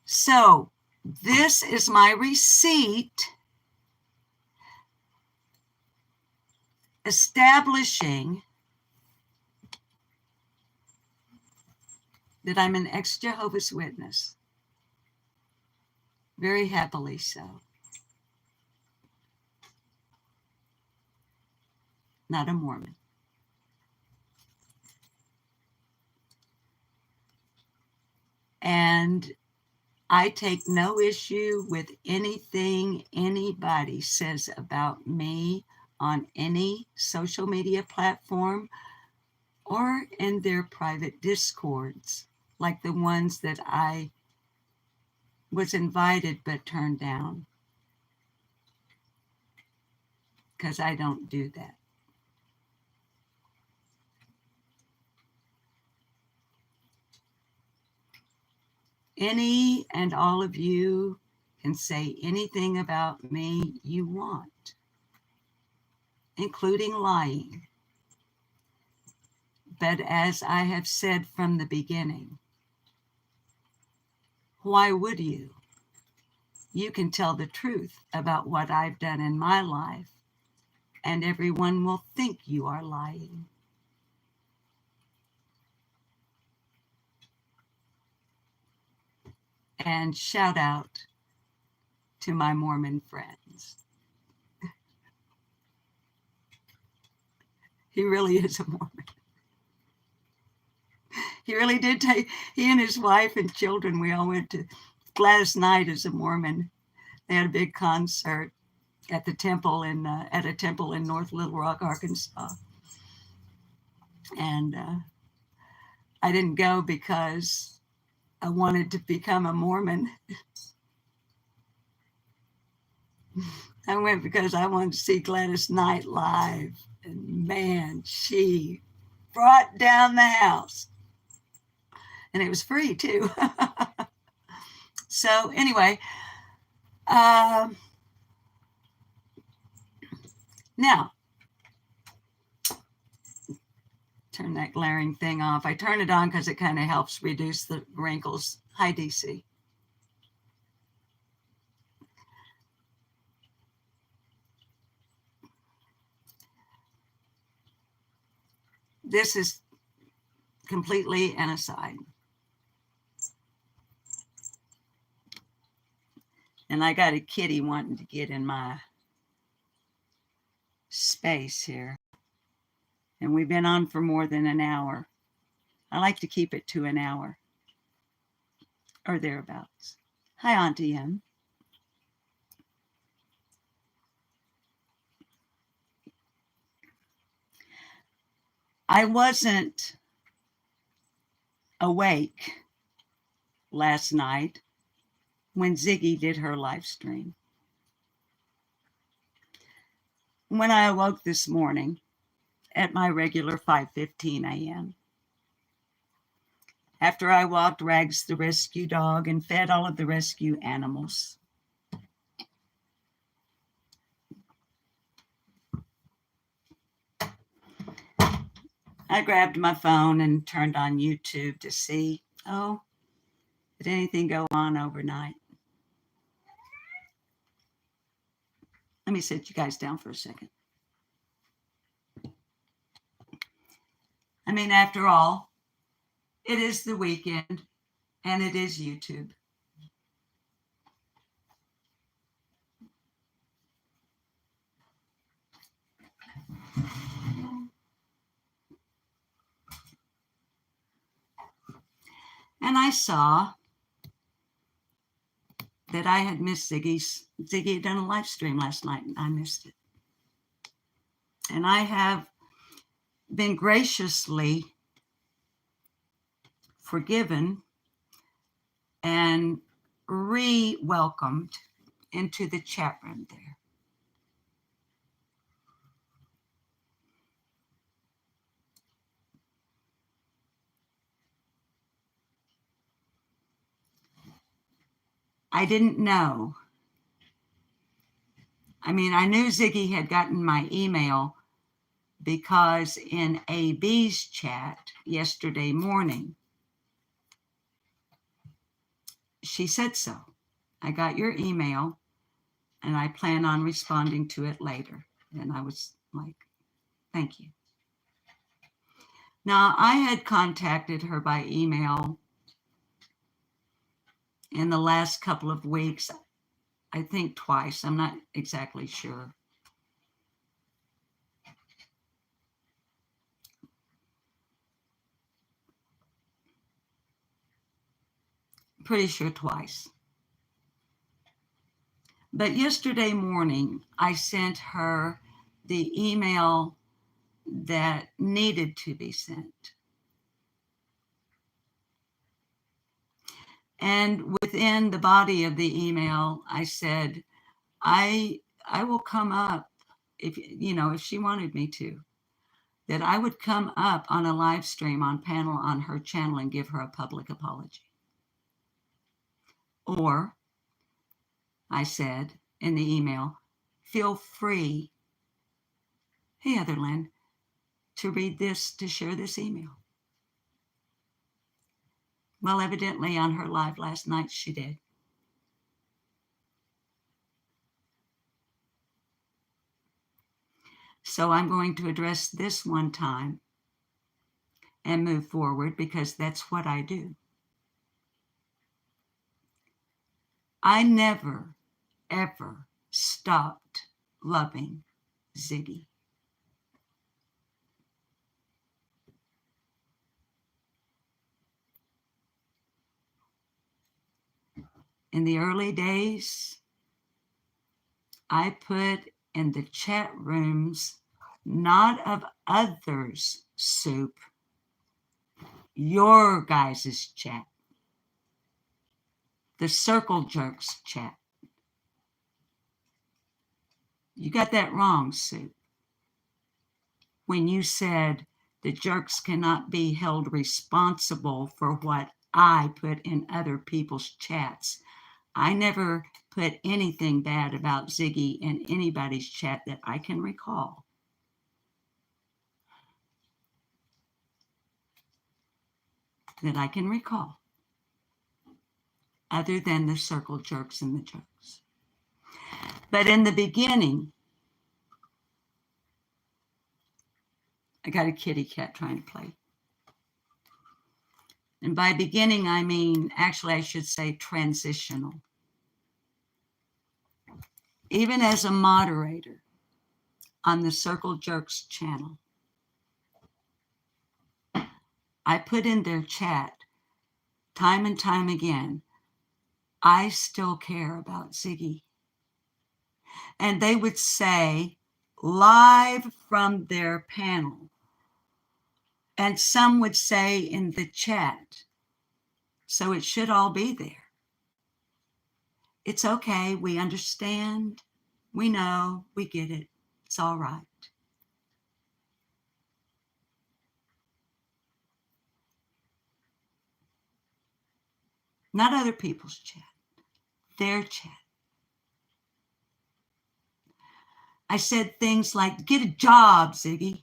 So this is my receipt establishing that I'm an ex-Jehovah's Witness. Very happily so. Not a Mormon. And I take no issue with anything anybody says about me on any social media platform or in their private discords. like the ones that I was invited but turned down, because I don't do that. Any and all of you can say anything about me you want, including lying. But as I have said from the beginning, why would you? You can tell the truth about what I've done in my life, and everyone will think you are lying. And shout out to my Mormon friends. He really is a Mormon. He really did take, he and his wife and children, we all went to, Gladys Knight is a Mormon. They had a big concert at the temple at a temple in North Little Rock, Arkansas. And I didn't go because I wanted to become a Mormon. I went because I wanted to see Gladys Knight live. And man, she brought down the house. And it was free too. So anyway, now, turn that glaring thing off. I turn it on because it kind of helps reduce the wrinkles. Hi, DC. This is completely an aside. And I got a kitty wanting to get in my space here. And we've been on for more than an hour. I like to keep it to an hour or thereabouts. Hi, Auntie M. I wasn't awake last night when Ziggy did her live stream. When I awoke this morning at my regular 5:15 a.m., after I walked Rags the rescue dog and fed all of the rescue animals, I grabbed my phone and turned on YouTube to see, did anything go on overnight? Let me sit you guys down for a second. I mean, after all, it is the weekend and it is YouTube. And I saw that I had missed Ziggy had done a live stream last night and I missed it. And I have been graciously forgiven and re-welcomed into the chat room there. I didn't know. I mean, I knew Ziggy had gotten my email because in AB's chat yesterday morning, she said so. I got your email and I plan on responding to it later. And I was like, thank you. Now, I had contacted her by email in the last couple of weeks, I think twice. I'm not exactly sure. Pretty sure twice. But yesterday morning, I sent her the email that needed to be sent. And within the body of the email, I said, I will come up if she wanted me to, that I would come up on a live stream on panel on her channel and give her a public apology. Or I said in the email, feel free, hey, Otherland, to read this, to share this email. Well, evidently on her live last night, she did. So I'm going to address this one time and move forward because that's what I do. I never, ever stopped loving Ziggy. In the early days, I put in the chat rooms, not of others' soup, your guys' chat, the Circle Jerks chat. You got that wrong, Soup. When you said the jerks cannot be held responsible for what I put in other people's chats. I never put anything bad about Ziggy in anybody's chat that I can recall. Other than the Circle Jerks and the Jerks. But in the beginning, I got a kitty cat trying to play. And by beginning, I mean, actually, I should say transitional. Even as a moderator on the Circle Jerks channel, I put in their chat time and time again, I still care about Ziggy. And they would say live from their panel, and some would say in the chat, so it should all be there. It's okay, we understand, we know, we get it, it's all right. Not other people's chat, their chat. I said things like, get a job, Ziggy.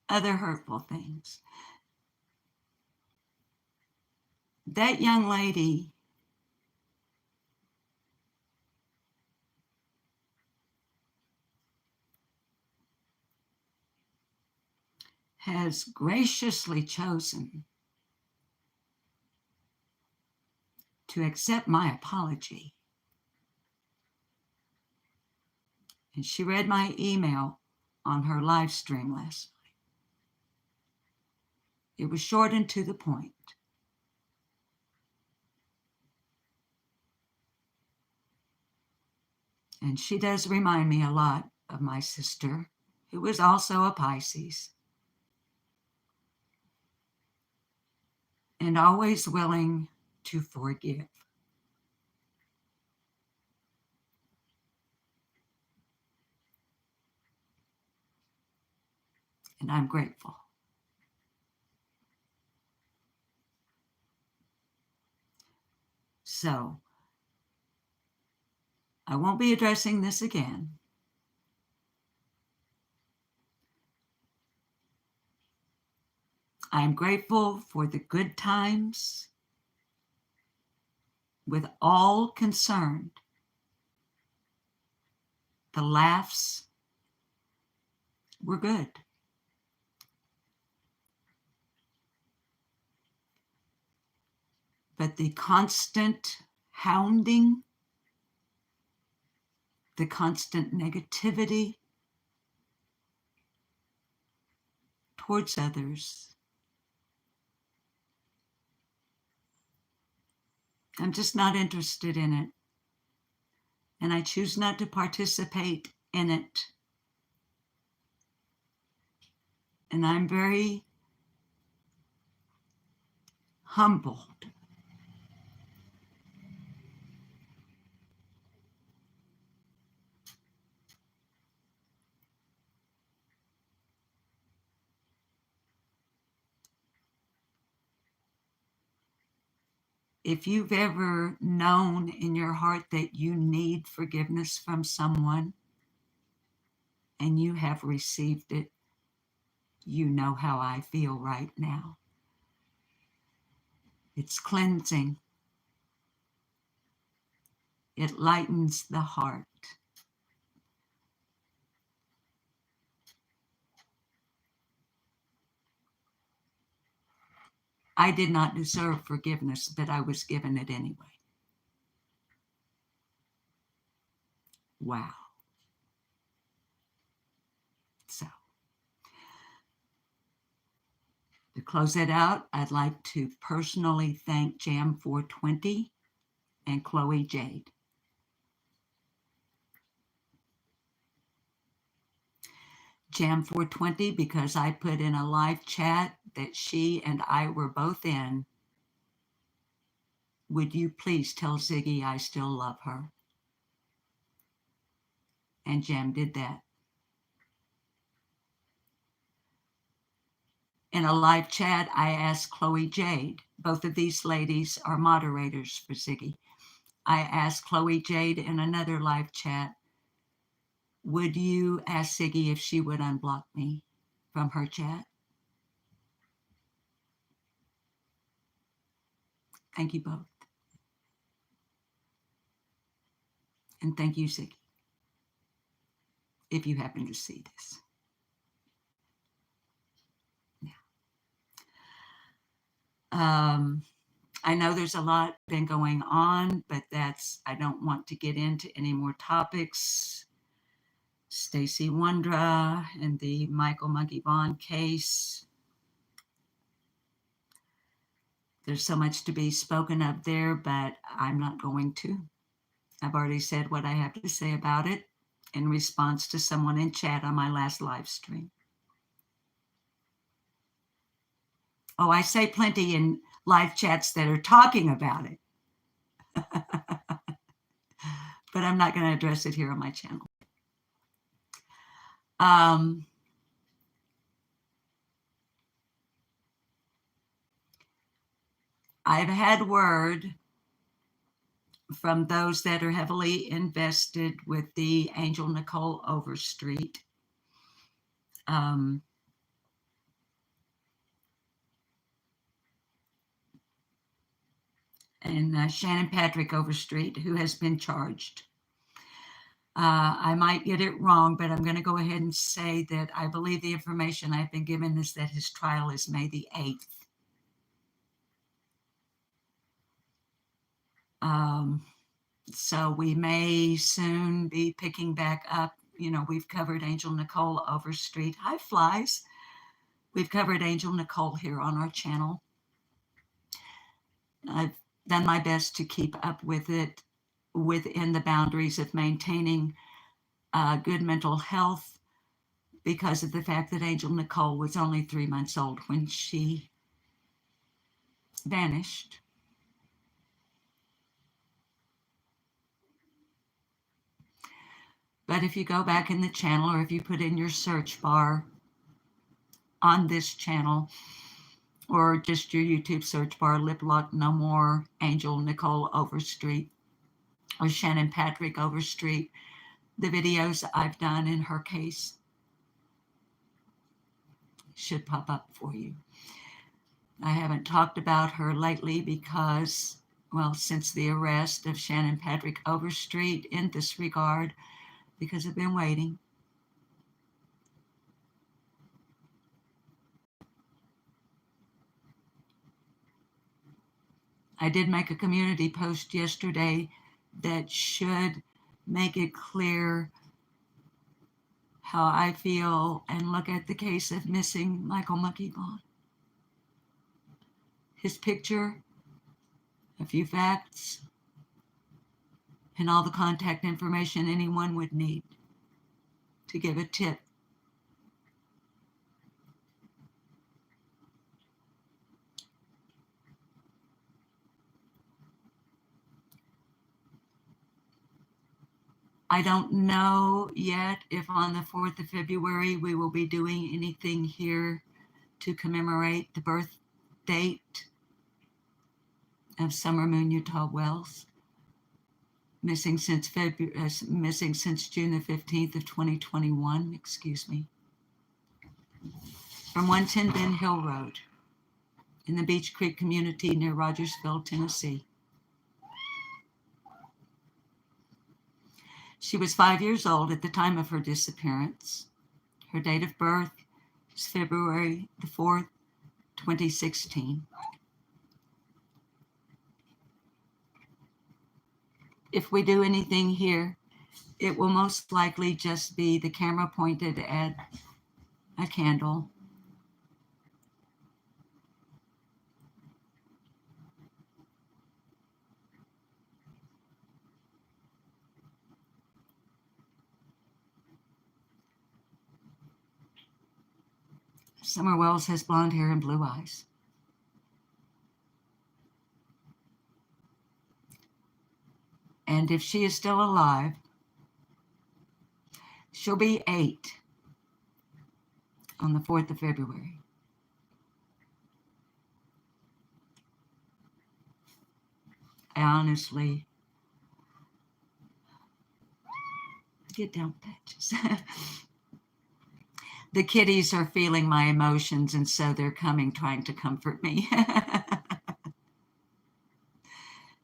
Other hurtful things. That young lady has graciously chosen to accept my apology. And she read my email on her live stream last night. It was short and to the point. And she does remind me a lot of my sister, who was also a Pisces, and always willing to forgive. And I'm grateful. So, I won't be addressing this again. I'm grateful for the good times with all concerned. The laughs were good. But the constant hounding, the constant negativity towards others, I'm just not interested in it. And I choose not to participate in it. And I'm very humbled. If you've ever known in your heart that you need forgiveness from someone and you have received it, you know how I feel right now. It's cleansing. It lightens the heart. I did not deserve forgiveness, but I was given it anyway. Wow. So, to close it out, I'd like to personally thank Jam 420 and Chloe Jade. Jam 420 because I put in a live chat that she and I were both in. Would you please tell Ziggy I still love her? And Jam did that. In a live chat, I asked Chloe Jade. Both of these ladies are moderators for Ziggy. I asked Chloe Jade in another live chat, would you ask Ziggy if she would unblock me from her chat? Thank you both. And thank you, Ziggy, if you happen to see this. I know there's a lot been going on, but I don't want to get into any more topics. Stacey Wondra and the Michael Monkey Bond case. There's so much to be spoken of there, but I'm not going to. I've already said what I have to say about it in response to someone in chat on my last live stream. Oh, I say plenty in live chats that are talking about it. But I'm not going to address it here on my channel. I've had word from those that are heavily invested with the Angel Nicole Overstreet. And Shannon Patrick Overstreet, who has been charged. I might get it wrong, but I'm going to go ahead and say that I believe the information I've been given is that his trial is May the 8th. So we may soon be picking back up. You know, we've covered Angel Nicole Overstreet. Hi, Flies. We've covered Angel Nicole here on our channel. I've done my best to keep up with it within the boundaries of maintaining good mental health because of the fact that Angel Nicole was only 3 months old when she vanished. But if you go back in the channel, or if you put in your search bar on this channel, or just your YouTube search bar, Lip Lock No More, Angel Nicole Overstreet, or Shannon Patrick Overstreet, the videos I've done in her case should pop up for you. I haven't talked about her lately because, well, since the arrest of Shannon Patrick Overstreet in this regard, because I've been waiting. I did make a community post yesterday that should make it clear how I feel and look at the case of missing Michael Monkey Bond. His picture, a few facts, and all the contact information anyone would need to give a tip. I don't know yet if on the 4th of February we will be doing anything here to commemorate the birth date of Summer Moon Utah Wells, missing since June the 15th of 2021, excuse me, from 110 Ben Hill Road in the Beach Creek community near Rogersville, Tennessee. She was 5 years old at the time of her disappearance. Her date of birth is February the 4th, 2016. If we do anything here, it will most likely just be the camera pointed at a candle. Summer Wells has blonde hair and blue eyes. And if she is still alive, she'll be 8 on the 4th of February. I honestly, get down, Patches. The kitties are feeling my emotions, and so they're coming, trying to comfort me.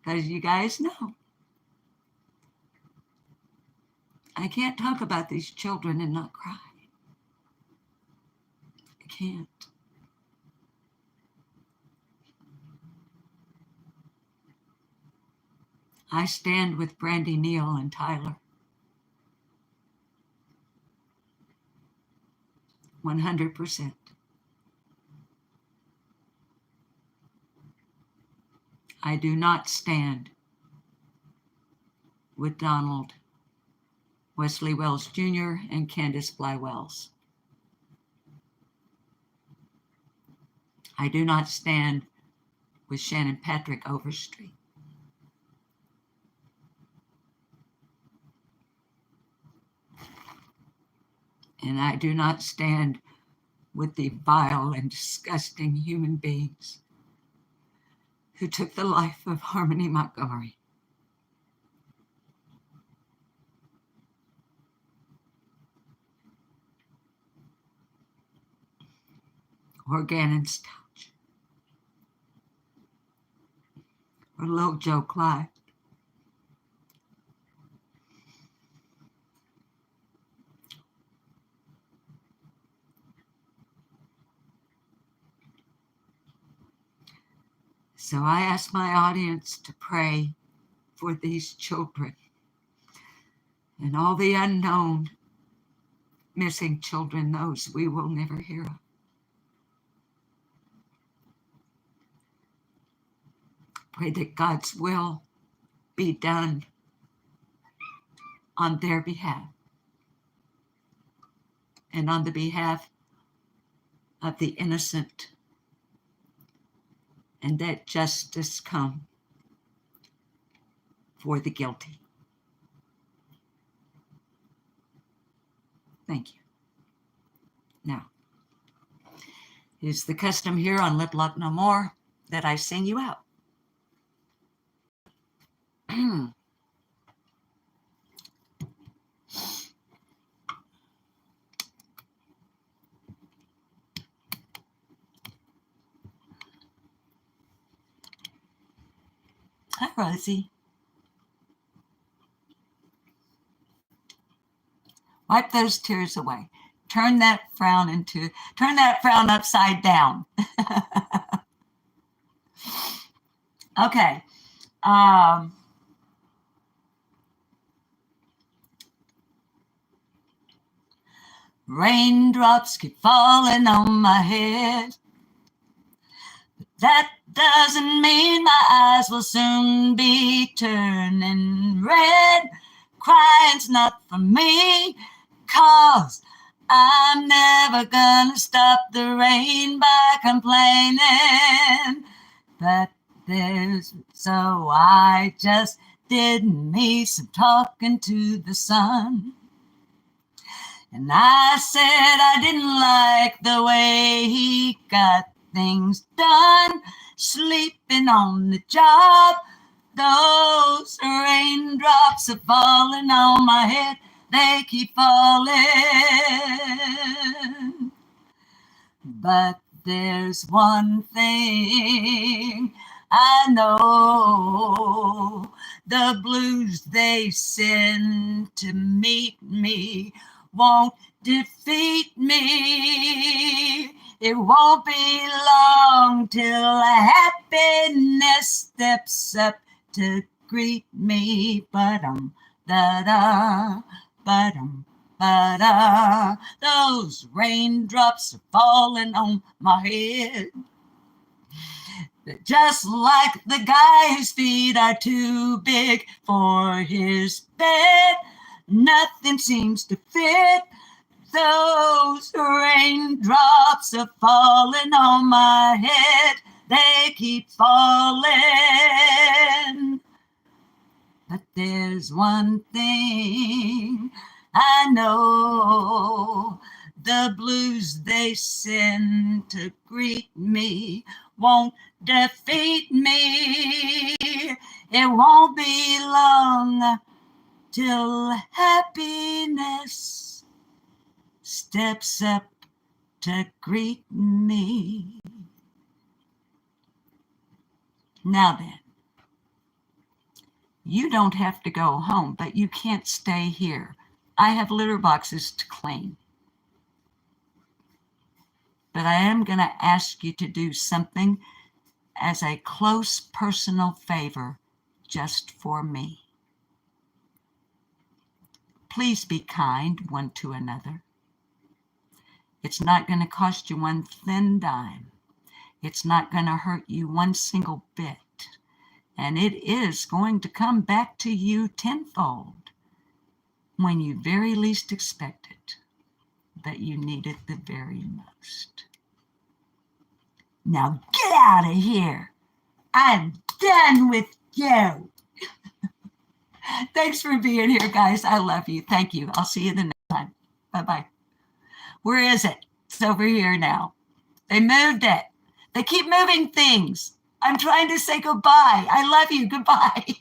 Because you guys know, I can't talk about these children and not cry. I can't. I stand with Brandy, Neal, and Tyler. 100%. I do not stand with Donald Wesley Wells Jr. and Candace Bly Wells. I do not stand with Shannon Patrick Overstreet. And I do not stand with the vile and disgusting human beings who took the life of Harmony Montgomery. Or Gannon Stouch. Or Lil Joe Clyde. So I ask my audience to pray for these children and all the unknown missing children, those we will never hear of. Pray that God's will be done on their behalf and on the behalf of the innocent, and that justice come for the guilty. Thank you. Now, it is the custom here on Lip Lock No More that I sing you out. Hi, Rosie. Wipe those tears away. Turn that frown upside down. Okay. Raindrops keep falling on my head. That doesn't mean my eyes will soon be turning red. Crying's not for me, 'cause I'm never gonna stop the rain by complaining. But so I just did me some talking to the sun. And I said I didn't like the way he got things done, sleeping on the job. Those raindrops are falling on my head, they keep falling. But there's one thing I know, the blues they send to meet me won't defeat me. It won't be long till happiness steps up to greet me. Ba-dum, da-da, ba-dum, ba-da. Those raindrops are falling on my head. Just like the guy whose feet are too big for his bed, nothing seems to fit. Those raindrops are falling on my head, they keep falling. But there's one thing I know, the blues they send to greet me won't defeat me. It won't be long till happiness steps up to greet me. Now then, you don't have to go home, but you can't stay here. I have litter boxes to clean. But I am going to ask you to do something as a close personal favor just for me. Please be kind one to another. It's not going to cost you one thin dime. It's not going to hurt you one single bit. And it is going to come back to you tenfold when you very least expect it, but you need it the very most. Now get out of here. I'm done with you. Thanks for being here, guys. I love you. Thank you. I'll see you the next time. Bye-bye. Where is it? It's over here now. They moved it. They keep moving things. I'm trying to say goodbye. I love you. Goodbye.